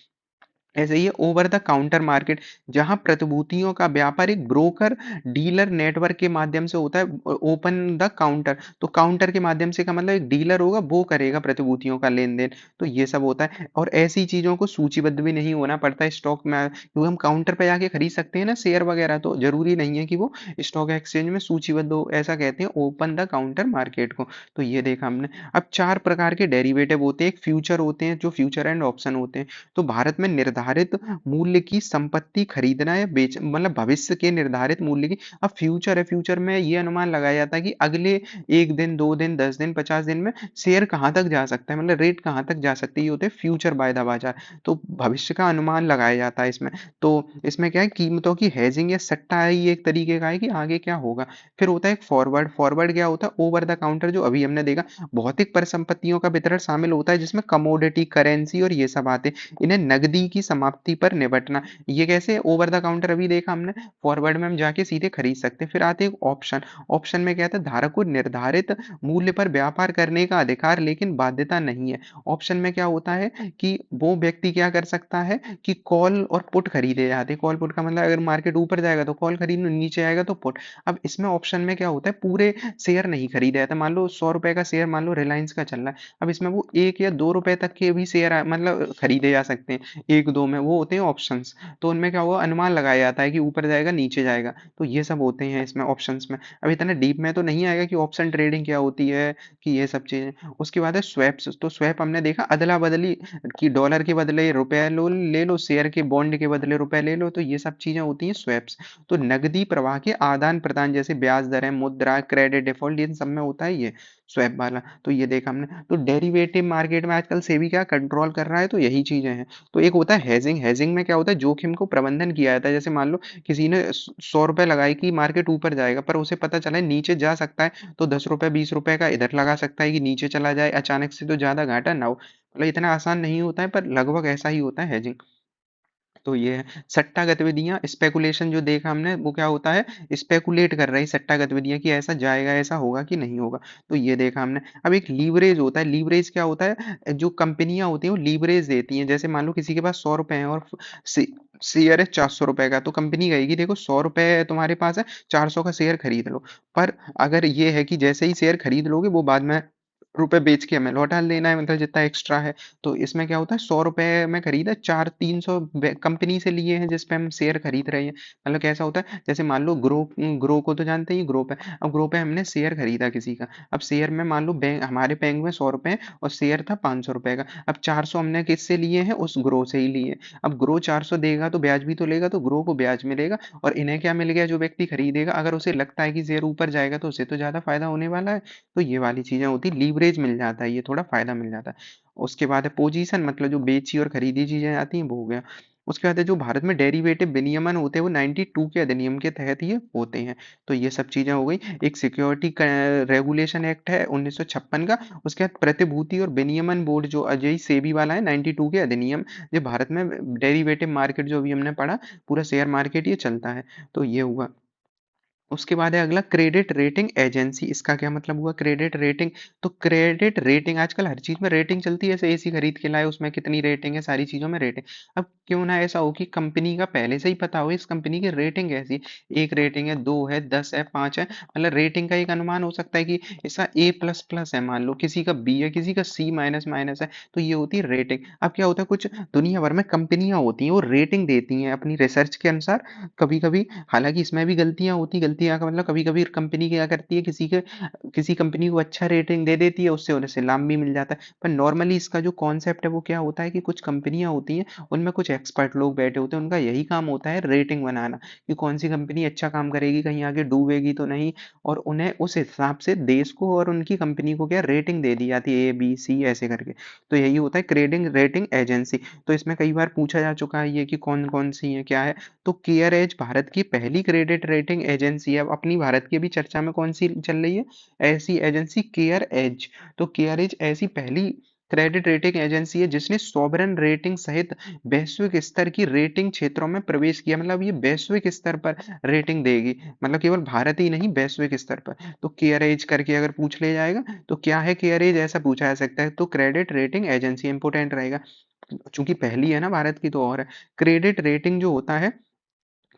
ऐसे ही है ओवर द काउंटर मार्केट, जहां प्रतिभूतियों का व्यापार एक ब्रोकर डीलर नेटवर्क के माध्यम से होता है। ओपन द काउंटर, तो काउंटर के माध्यम से का मतलब एक डीलर होगा वो करेगा प्रतिभूतियों का लेन देन। तो ये सब होता है, और ऐसी चीजों को सूचीबद्ध भी नहीं होना पड़ता है स्टॉक में, क्योंकि हम काउंटर पे जाके खरीद सकते हैं ना शेयर वगैरह, तो जरूरी नहीं है कि वो स्टॉक एक्सचेंज में सूचीबद्ध हो, ऐसा कहते हैं ओपन द काउंटर मार्केट को। तो ये देखा हमने। अब चार प्रकार के डेरिवेटिव होते हैं, एक फ्यूचर होते हैं जो फ्यूचर एंड ऑप्शन होते हैं। तो भारत में निर्धारित मूल्य की संपत्ति खरीदना या बेच मतलब भविष्य के निर्धारित मूल्य की। अब फ्यूचर है, फ्यूचर में ये अनुमान लगाया जाता है कि अगले एक दिन, दो दिन, 10 दिन, 50 दिन में शेयर कहाँ तक जा सकता है, मतलब रेट कहाँ तक जा सकती है, ये होते हैं फ्यूचर बाय द बाजार। तो भविष्य का अनुमान लगाया जाता है इसमें। तो इसमें क्या है, कीमतों की हेजिंग या सट्टा है, ये एक तरीके का है कि आगे क्या होगा। फिर होता है एक फॉरवर्ड, फॉरवर्ड क्या होता है, ओवर द काउंटर, जो अभी हमने देखा। भौतिक परिसंपत्तियों का वितरण शामिल होता है जिसमें कमोडिटी, करेंसी और ये सब आते हैं। इन्हें नकदी की समाप्ति पर निपटना। ये कैसे, ओवर द काउंटर अभी देखा हमने, फॉरवर्ड में हम जाके सीधे खरीद सकते हैं। फिर आते हैं ऑप्शन। ऑप्शन में क्या था, धारक को निर्धारित मूल्य पर व्यापार करने का अधिकार लेकिन बाध्यता नहीं है। ऑप्शन में क्या होता है कि वो व्यक्ति क्या कर सकता है कि कॉल और पुट खरीदे जाते हैं। कॉल पुट का मतलब अगर मार्केट ऊपर जाएगा तो कॉल खरीद लो, नीचे आएगा तो पुट। अब इसमें ऑप्शन में क्या होता है, पूरे शेयर नहीं खरीदे जाते। मान लो 100 रुपए का शेयर, मान लो रिलायंस का चल रहा है, अब इसमें वो 1 या 2 रुपए तक के भी शेयर मतलब खरीदे जा सकते हैं, एक दो में, वो होते हैं ऑप्शंस। तो उनमें क्या होगा, अनुमान लगाया जाता है कि ऊपर जाएगा नीचे जाएगा। तो ये सब होते हैं इसमें ऑप्शंस में। अब इतना डीप में तो नहीं आएगा कि ऑप्शन ट्रेडिंग क्या होती है, कि ये सब चीजें। उसके बाद है स्वैप्स। तो स्वैप हमने देखा, अदला बदली, कि डॉलर के बदले रुपए लो ले लो, शेयर के बॉन्ड के बदले रुपए ले लो, तो ये सब चीजें होती हैं स्वैप्स। तो नकदी प्रवाह के आदान प्रदान, जैसे ब्याज दरें, मुद्रा, क्रेडिट डिफॉल्ट, इन सब में होता है ये स्वैप वाला। तो ये देखा हमने। तो डेरिवेटिव मार्केट में आजकल सेबी क्या कंट्रोल कर रहा है, तो यही चीजें हैं। तो एक होता है हेजिंग। हेजिंग में क्या होता है, जोखिम को प्रबंधन किया जाता है। जैसे मान लो किसी ने 100 रुपए लगाए कि मार्केट ऊपर जाएगा, पर उसे पता चला है नीचे जा सकता है, तो 10 रुपए 20 रुपए का इधर लगा सकता है कि नीचे चला जाए अचानक से, तो ज्यादा घाटा ना हो। मतलब इतना आसान नहीं होता है, पर लगभग ऐसा ही होता है हेजिंग। तो ये है सट्टा गतिविधियां, स्पेकुलेशन जो देखा हमने, वो क्या होता है, स्पेकुलेट कर रही सट्टा गतिविधियां कि ऐसा जाएगा, ऐसा होगा कि नहीं होगा। तो ये देखा हमने। अब एक लीवरेज होता है। लीवरेज क्या होता है, जो कंपनियां होती हैं वो लीवरेज देती हैं। जैसे मान लो किसी के पास 100 रुपए हैं और शेयर है 400 रुपए का, तो कंपनी कहेगी देखो 100 रुपए तुम्हारे पास है, 400 का शेयर खरीद लो। पर अगर ये है कि जैसे ही शेयर खरीद लोगे, वो बाद में रुपए बेच के हमें लौटा देना है, मतलब जितना एक्स्ट्रा है। तो इसमें क्या होता है, 100 रुपए में खरीदा, 300 कंपनी से लिए हैं जिसपे हम शेयर खरीद रहे हैं। मतलब कैसा होता है, जैसे मान लो ग्रो, ग्रो को तो जानते ही, ग्रो पे। अब ग्रो पे हमने शेयर खरीदा किसी का। अब शेयर में मान लो बैंक, हमारे बैंक में 100 रुपए है और शेयर था 500 रुपए का। अब 400 हमने किससे लिए हैं, उस ग्रो से ही लिए। अब ग्रो 400 देगा तो ब्याज भी तो लेगा, तो ग्रो को ब्याज मिलेगा। और इन्हें क्या मिल गया, जो व्यक्ति खरीदेगा, अगर उसे लगता है कि शेयर ऊपर जाएगा तो उसे तो ज्यादा फायदा होने वाला है। तो ये वाली चीजें होती, लीवरेज मिल जाता है, ये थोड़ा फायदा मिल जाता है। उसके बाद है पोजीशन, मतलब जो बेची और खरीदी चीजें आती हैं, वो हो गया। उसके बाद है जो भारत में डेरिवेटिव विनियमन होते हैं, वो 92 के अधिनियम के तहत ये होते हैं। तो ये सब चीजें हो गई। एक सिक्योरिटी रेगुलेशन एक्ट है 1956 का। उसके बाद प्रतिभूति और विनियमन बोर्ड, जो अजय सेबी वाला है, 92 के अधिनियम। जो भारत में डेरिवेटिव मार्केट, जो अभी हमने पढ़ा, पूरा शेयर मार्केट ये चलता है। तो ये हुआ। उसके बाद है अगला क्रेडिट रेटिंग एजेंसी। इसका क्या मतलब हुआ, क्रेडिट रेटिंग। तो क्रेडिट रेटिंग, आजकल हर चीज में रेटिंग चलती है। जैसे एसी खरीद के लाए, उसमें कितनी रेटिंग है, सारी चीजों में रेटिंग। अब क्यों ना ऐसा हो कि कंपनी का पहले से ही पता हो इस कंपनी की रेटिंग कैसी है। एक रेटिंग है, दो है, 10 है, 5 है, मतलब रेटिंग का एक अनुमान हो सकता है कि ऐसा A++ है, मान लो किसी का बी है, किसी का C- है। तो ये होती है रेटिंग। अब क्या होता है, कुछ दुनिया भर में कंपनियां होती हैं, वो रेटिंग देती हैं अपनी रिसर्च के अनुसार। कभी कभी, हालांकि इसमें भी गलतियां होती, गलतियां का मतलब कभी कभी कंपनी क्या करती है, किसी कंपनी को अच्छा रेटिंग दे देती है, उससे उन्हें लाभ भी मिल जाता है। पर नॉर्मली इसका जो कॉन्सेप्ट है वो क्या होता है कि कुछ कंपनियां होती हैं, उनमें कुछ एक्सपर्ट लोग बैठे होते हैं, उनका यही काम होता है रेटिंग बनाना, कि कौन सी कंपनी अच्छा काम करेगी, कहीं आगे डूबेगी तो नहीं। और उन्हें उस हिसाब से देश को और उनकी कंपनी को क्या रेटिंग दे दी जाती है, A B C ऐसे करके। तो यही होता है क्रेडिंग रेटिंग एजेंसी। तो इसमें कई बार पूछा जा चुका है ये कि कौन कौन सी है, क्या है। तो केयर एज भारत की पहली क्रेडिट रेटिंग एजेंसी है। अब अपनी भारत की भी चर्चा में कौन सी चल रही है, ऐसी एजेंसी केयर एज। तो केयर एज ऐसी पहली क्रेडिट रेटिंग एजेंसी है जिसने सॉवरेन रेटिंग सहित वैश्विक स्तर की रेटिंग क्षेत्रों में प्रवेश किया, मतलब ये वैश्विक स्तर पर रेटिंग देगी, मतलब केवल भारत ही नहीं वैश्विक स्तर पर। तो केयरेज करके अगर पूछ लिया जाएगा तो क्या है केयरेज, ऐसा पूछा जा सकता है, तो क्रेडिट रेटिंग एजेंसी इंपोर्टेंट रहेगा, चूंकि पहली है ना भारत की तो और है। क्रेडिट रेटिंग जो होता है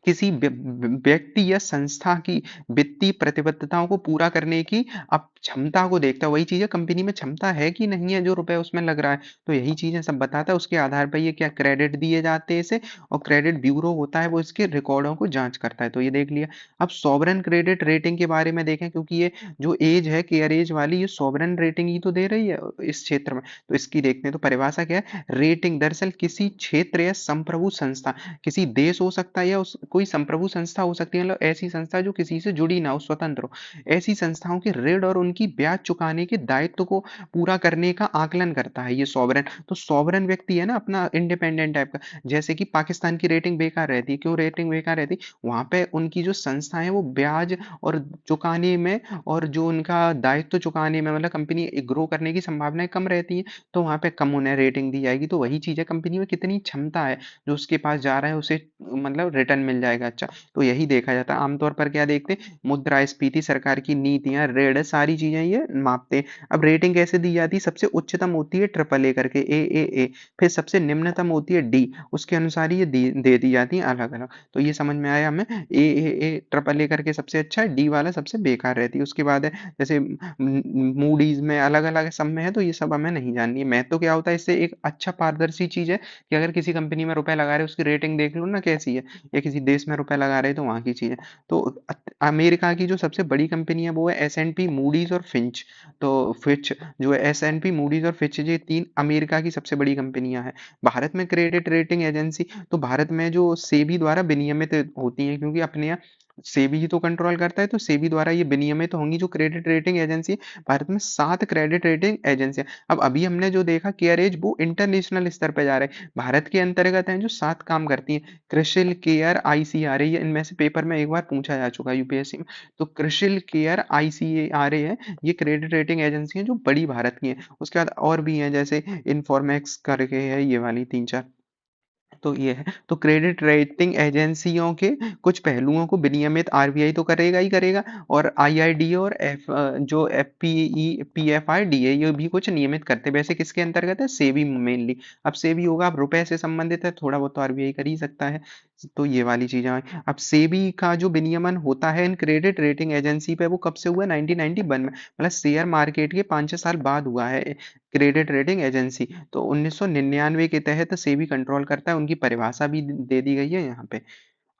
किसी व्यक्ति या संस्था की वित्तीय प्रतिबद्धताओं को पूरा करने की अब क्षमता को देखता है, वही चीज है कंपनी में क्षमता है कि नहीं है जो रुपए उसमें लग रहा है, तो यही चीजें सब बताता है, उसके आधार पर ये क्या क्रेडिट दिए जाते हैं इसे, और क्रेडिट ब्यूरो होता है वो इसके रिकॉर्डों को जांच करता है, तो ये देख लिया। अब सॉवरेन क्रेडिट रेटिंग के बारे में देखें, क्योंकि ये जो एज है केयर एज वाली, ये सॉवरेन रेटिंग ही तो दे रही है इस क्षेत्र में, तो इसकी देखते हैं। तो परिभाषा क्या है, रेटिंग दरअसल किसी क्षेत्र या संप्रभु संस्था, किसी देश हो सकता है या उस कोई संप्रभु संस्था हो सकती है, मतलब ऐसी संस्था जो किसी से जुड़ी ना हो, स्वतंत्र हो, ऐसी संस्थाओं के ऋण और उनकी ब्याज चुकाने के दायित्व को पूरा करने का आकलन करता है ये सॉवरेन। तो सॉवरेन व्यक्ति है ना अपना इंडिपेंडेंट टाइप का, जैसे कि पाकिस्तान की रेटिंग बेकार रहती है, क्यों रेटिंग बेकार रहती है, वहां पे उनकी जो संस्थाएं है वो ब्याज और चुकाने में और जो उनका दायित्व चुकाने में, मतलब कंपनी ग्रो करने की संभावनाएं कम रहती है, तो वहां पे कम उन्हें रेटिंग दी जाएगी। तो वही चीज है कंपनी में कितनी क्षमता है, जो उसके पास जा रहा है उसे मतलब रिटर्न मिल जाएगा अच्छा, तो यही देखा जाता है। आमतौर पर क्या देखते हैं, मुद्रास्फीति, सरकार की नीतियां, ऋण, सारी चीजें ये मापते हैं। अब रेटिंग कैसे दी जाती है, सबसे उच्चतम होती है ट्रिपल ए करके, ए, फिर सबसे निम्नतम होती है डी, उसके अनुसार ये दे दी जाती है अलग अलग। तो ये समझ में आया हमें, ए ट्रिपल ए करके सबसे अच्छा है, डी वाला सबसे बेकार रहती है। उसके बाद है जैसे मूडीज में अलग अलग सब में है, तो ये सब हमें नहीं जाननी है। मैं तो क्या होता है इससे एक अच्छा पारदर्शी चीज है कि अगर किसी कंपनी में रुपए लगा रहे हो उसकी रेटिंग देख लो ना कैसी है, या किसी देश में रुपए लगा रहे हो तो वहां की चीज है। तो अमेरिका की जो सबसे बड़ी कंपनी है वो है एस एंड पी, मूडीज और फिंच। तो फिच जो है, एस एंड पी, मूडीज और फिच, ये तीन अमेरिका की सबसे बड़ी कंपनियां हैं। भारत में क्रेडिट रेटिंग एजेंसी, तो भारत में जो सेबी द्वारा विनियमित होती है, क्योंकि अपने यहाँ सेबी ही तो कंट्रोल करता है, तो सेबी द्वारा ये विनियमित होंगी जो क्रेडिट रेटिंग एजेंसी। भारत में 7 क्रेडिट रेटिंग एजेंसी। अब अभी हमने जो देखा केयरेज, वो इंटरनेशनल स्तर पे जा रहे हैं, भारत के अंतर्गत हैं जो 7 काम करती हैं। क्रिशिल, केयर, आईसीआरए, ये इनमें से पेपर में एक बार पूछा जा चुका है यूपीएससी में। तो क्रिशिल, केयर, आईसीआरए है, ये क्रेडिट रेटिंग एजेंसी हैं जो बड़ी भारत की हैं। उसके बाद और भी हैं जैसे इन्फॉर्मेक्स करके है, ये वाली 3-4। तो ये है, तो क्रेडिट रेटिंग एजेंसियों के कुछ पहलुओं को विनियमित आरबीआई तो करेगा ही करेगा, और आईआईडी और जो एफपीई पीएफआई है ये भी कुछ नियमित करते हैं। वैसे किसके अंतर्गत है, सेबी मेनली। अब सेबी होगा, अब रुपए से संबंधित है, थोड़ा बहुत तो आरबीआई कर ही सकता है। तो ये वाली चीजें हैं। अब सेबी का जो विनियमन होता है इन क्रेडिट रेटिंग एजेंसी पे, वो कब से हुआ है, 1991 में, मतलब शेयर मार्केट के 5-6 साल बाद हुआ है क्रेडिट रेटिंग एजेंसी। तो 1999 के तहत सेबी कंट्रोल करता है, उनकी परिभाषा भी दे दी गई है यहाँ पे।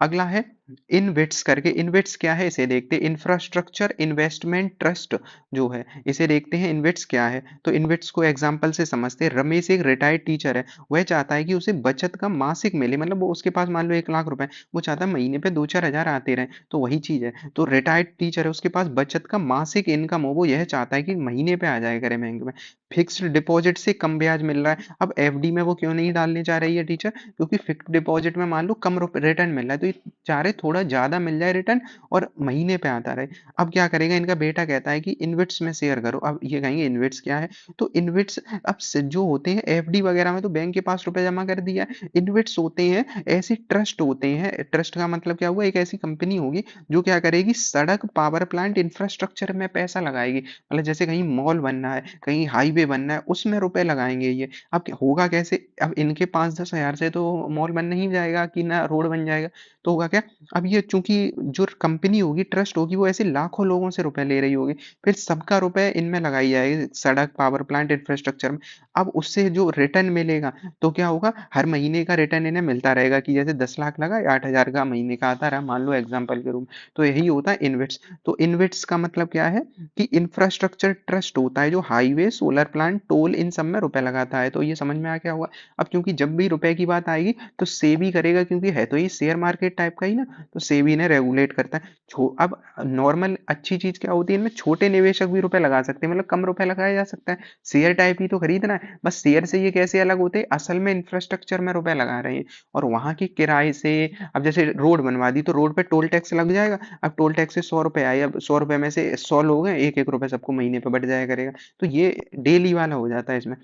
अगला है इनविट्स करके, इनविट्स क्या है इसे देखते हैं, इंफ्रास्ट्रक्चर इन्वेस्टमेंट ट्रस्ट जो है, इसे देखते हैं इनविट्स क्या है। तो इनविट्स को एग्जांपल से समझते हैं। रमेश एक रिटायर्ड टीचर है, वह चाहता है कि उसे बचत का मासिक मिले, मतलब वो उसके पास मान लो 1 लाख रुपए, वो चाहता है महीने पे 2-4 हजार आते रहे, तो वही चीज है। तो रिटायर्ड टीचर है, उसके पास बचत का मासिक इनकम हो, वो यह चाहता है कि महीने पे आ जाए करे बैंक में। फिक्स्ड डिपॉजिट से कम ब्याज मिल रहा है, अब एफडी में वो क्यों नहीं डालने चाह रही है टीचर, क्योंकि फिक्स्ड डिपॉजिट में मान लो कम रिटर्न मिल रहा है, तो ये चाह रहे थोड़ा ज्यादा मिल जाए रिटर्न और महीने पे आता रहे। अब क्या करेगा, इनका बेटा कहता है कि इनविट्स में शेयर करो। अब ये कहेंगे इनविट्स क्या है, तो इनविट्स अब जो होते हैं एफडी वगैरह में तो बैंक के पास रुपए जमा कर दिया है, इनविट्स होते हैं ऐसे ट्रस्ट होते हैं। ट्रस्ट का मतलब क्या हुआ, एक ऐसी कंपनी होगी जो क्या करेगी, सड़क, पावर प्लांट, इंफ्रास्ट्रक्चर में पैसा लगाएगी, मतलब जैसे कहीं मॉल बनना है, कहीं हाईवे बनना है, उसमें रुपए लगाएंगे ये। अब होगा कैसे, अब इनके 5-10 हजार से तो मॉल बन नहीं जाएगा कि ना रोड बन जाएगा, तो होगा क्या, अब ये चूंकि जो कंपनी होगी, ट्रस्ट होगी, वो ऐसे लाखों लोगों से रुपए ले रही होगी, फिर सबका रुपए इनमें लगाई जाएगी, सड़क, पावर प्लांट, इंफ्रास्ट्रक्चर में। अब उससे जो रिटर्न मिलेगा, तो क्या होगा, हर महीने का रिटर्न इन्हें मिलता रहेगा, कि जैसे 10 लाख लगा, 8 हजार का महीने का आता रहा, मान लो एग्जाम्पल के रूप में। तो यही होता है इनविट्स। तो इनविट्स का मतलब क्या है, कि इंफ्रास्ट्रक्चर ट्रस्ट होता है जो हाईवे, सोलर प्लांट, टोल, इन सब में रुपए लगाता है। तो ये समझ में आ क्या हुआ। अब क्योंकि जब भी रुपए की बात आएगी तो सेबी करेगा, क्योंकि है तो ये शेयर मार्केट टाइप का ही ना, तो सेबी ने रेगुलेट करता है। अब नॉर्मल अच्छी चीज क्या होती है, इनमें छोटे निवेशक भी रुपए लगा सकते हैं, मतलब कम रुपए लगाया जा सकता है, शेयर टाइप ही तो खरीदना है बस। शेयर से ये कैसे अलग होते हैं, असल में इंफ्रास्ट्रक्चर में रुपए लगा रहे हैं, और वहां के किराए से, अब जैसे रोड बनवा दी तो रोड पे टोल टैक्स लग जाएगा, अब टोल टैक्स से 100 रुपए आए, अब 100 रुपए में से 100 लोग हैं, 1-1 रुपए सबको महीने पे बढ़ जाया करेगा, तो ये डेली वाला हो जाता है इसमें।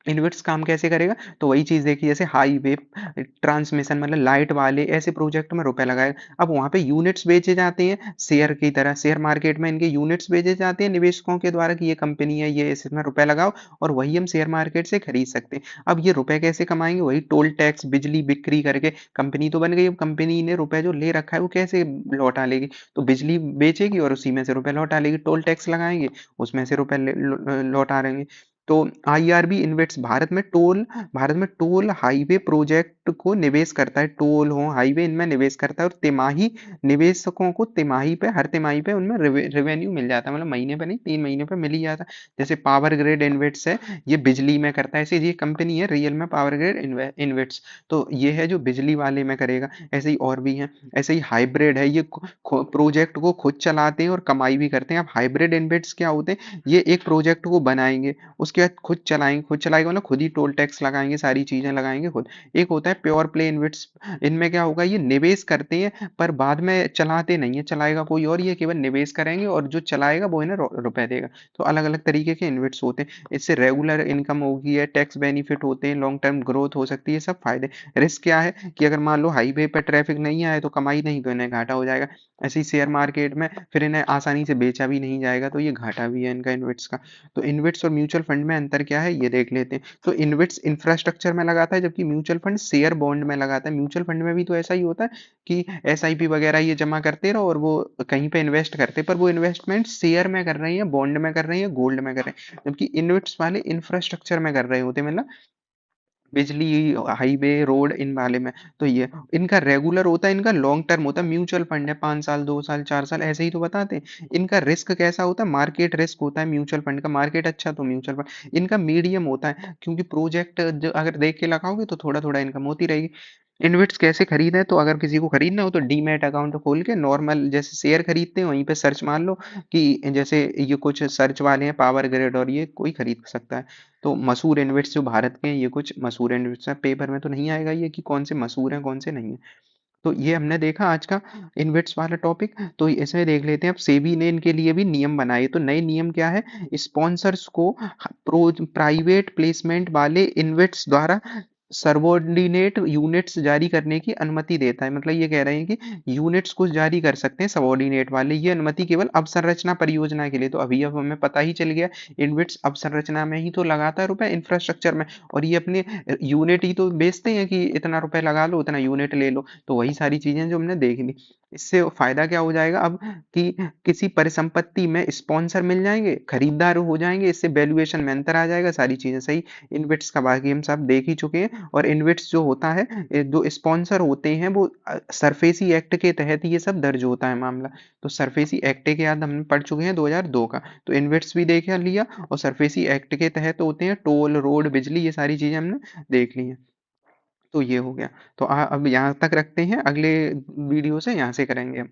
इन्वेट्स काम कैसे करेगा? तो वही चीज़ देखिए, जैसे हाईवे, ट्रांसमिशन मतलब लाइट वाले ऐसे प्रोजेक्ट में रुपए लगाएगा। अब वहाँ पे यूनिट्स बेचे जाते हैं शेयर की तरह, शेयर मार्केट में इनके यूनिट्स बेचे जाते हैं निवेशकों के द्वारा कि ये कंपनी है, ये इसमें रुपए लगाओ और वही हम शेयर मार्केट से खरीद सकते हैं। अब ये रुपए कैसे कमाएँगे? वही टोल टैक्स, बिजली बिक्री करके कंपनी तो बन गई, अब कंपनी ने रुपए जो ले रखा है वो कैसे लौटा लेगी? तो बिजली बेचेगी और उसी में से रुपए लौटा लेगी, टोल टैक्स लगाएँगे, उसमें से रुपए लौटा लेंगे। तो आईआरबी इन्वेस्ट्स भारत में टोल हाईवे प्रोजेक्ट को निवेश करता है, टोल हो हाईवे इनमें निवेश करता है और तिमाही निवेशकों को हर तिमाही पे उनमें रेवेन्यू मिल जाता है, मतलब महीने पे नहीं 3 महीने पे मिल ही जाता है। जैसे पावर ग्रिड इन्वेस्ट्स है, ये बिजली में करता है, ऐसे ये कंपनी है रियल में पावर ग्रिड इन्वेस्ट्स, तो ये है जो बिजली वाले में करेगा। ऐसे ही और भी हैं, ऐसे ही हाइब्रिड है, ये प्रोजेक्ट को खुद चलाते हैं और कमाई भी करते हैं। अब हाइब्रिड इन्वेस्ट्स क्या होते हैं? ये एक प्रोजेक्ट को बनाएंगे, उसके बाद खुद चलाएंगे मतलब खुद ही टोल टैक्स लगाएंगे, सारी चीजें लगाएंगे खुद। एक होता है प्योर प्ले इन्वेस्ट, इनमें क्या होगा, ये निवेश करते हैं पर बाद में चलाते नहीं है, चलाएगा कोई और, ये केवल निवेश करेंगे और जो चलाएगा वो इन्हें रुपए देगा। तो अलग अलग तरीके के इन्वेस्ट होते हैं, इससे रेगुलर इनकम होगी है, टैक्स बेनिफिट होते हैं, लॉन्ग टर्म ग्रोथ हो सकती है, सब फायदे। रिस्क क्या है कि अगर मान लो हाईवे पर ट्रैफिक नहीं आए तो कमाई नहीं, तो इन्हें घाटा हो जाएगा। ऐसे ही शेयर मार्केट में फिर इन्हें आसानी से बेचा भी नहीं जाएगा, तो ये घाटा भी है इनका इन्वेस्ट का। तो इन्वेट्स और म्यूचुअल फंड में अंतर क्या है ये देख लेते हैं। तो इन्वेट्स इंफ्रास्ट्रक्चर में लगाता है जबकि म्यूचुअल फंड शेयर बॉन्ड में लगाता है। म्यूचुअल फंड में भी तो ऐसा ही होता है कि एसआईपी वगैरह ये जमा करते रहो और वो कहीं पे इन्वेस्ट करते, पर वो इन्वेस्टमेंट शेयर में कर रहे हैं, बॉन्ड में कर रहे हैं, गोल्ड में कर रहे हैं, जबकि इन्वेट्स वाले इंफ्रास्ट्रक्चर में कर रहे होते हैं, मतलब बिजली, हाईवे, रोड इन वाले में। तो ये इनका रेगुलर होता है, इनका लॉन्ग टर्म होता है। म्यूचुअल फंड है 5 साल, 2 साल, 4 साल ऐसे ही तो बताते हैं। इनका रिस्क कैसा होता है? मार्केट रिस्क होता है म्यूचुअल फंड का, मार्केट अच्छा तो म्यूचुअल फंड। इनका मीडियम होता है क्योंकि प्रोजेक्ट जो अगर देख के लगाओगे तो थोड़ा थोड़ा इनकम होती रहेगी। इन्वेट्स कैसे खरीदें? तो अगर किसी को खरीदना हो तो डीमैट अकाउंट खोल के नॉर्मल जैसे शेयर खरीदते हैं वहीं पे सर्च मार लो कि जैसे ये कुछ सर्च वाले हैं पावर ग्रिड और ये कोई खरीद सकता है। तो मशहूर इन्वेट्स जो भारत के हैं ये कुछ मशहूर इन्वेट्स हैं, पेपर में तो नहीं आएगा ये कि कौन से मशहूर हैं कौन से नहीं है। तो ये हमने देखा आज का इन्वेट्स वाला टॉपिक। तो इसमें देख लेते हैं अब सेबी ने इनके लिए भी नियम बनाए। तो नए नियम क्या है? स्पॉन्सर्स को प्राइवेट प्लेसमेंट वाले इन्वेट्स द्वारा सबऑर्डिनेट यूनिट्स जारी करने की अनुमति देता है। मतलब ये कह रहे हैं कि यूनिट्स कुछ जारी कर सकते हैं सबऑर्डिनेट वाले, ये अनुमति केवल अवसंरचना परियोजना के लिए। तो अभी अब हमें पता ही चल गया, इन्वेट्स अवसंरचना में ही तो लगाता है रुपए, इंफ्रास्ट्रक्चर में, और ये अपने यूनिट ही तो बेचते हैं कि इतना रुपए लगा लो उतना यूनिट ले लो। तो वही सारी चीजें जो हमने देख ली। इससे फायदा क्या हो जाएगा अब कि किसी परिसंपत्ति में स्पॉन्सर मिल जाएंगे, खरीदार हो जाएंगे, इससे वैल्यूएशन में अंतर आ जाएगा, सारी चीजें सही। इन्वेट्स का बाकी हम सब देख ही चुके हैं। और इन्वेट्स जो होता है, जो स्पॉन्सर होते हैं वो सरफेसी एक्ट के तहत ये सब दर्ज होता है मामला। तो सरफेसी एक्ट के याद हमने पढ़ चुके हैं 2002 का। तो इन्वेट्स भी देख लिया और सरफेसी एक्ट के तहत होते हैं, टोल, रोड, बिजली, ये सारी चीजें हमने देख ली हैं। तो ये हो गया। तो अब यहाँ तक रखते हैं, अगले वीडियो से यहाँ से करेंगे हम।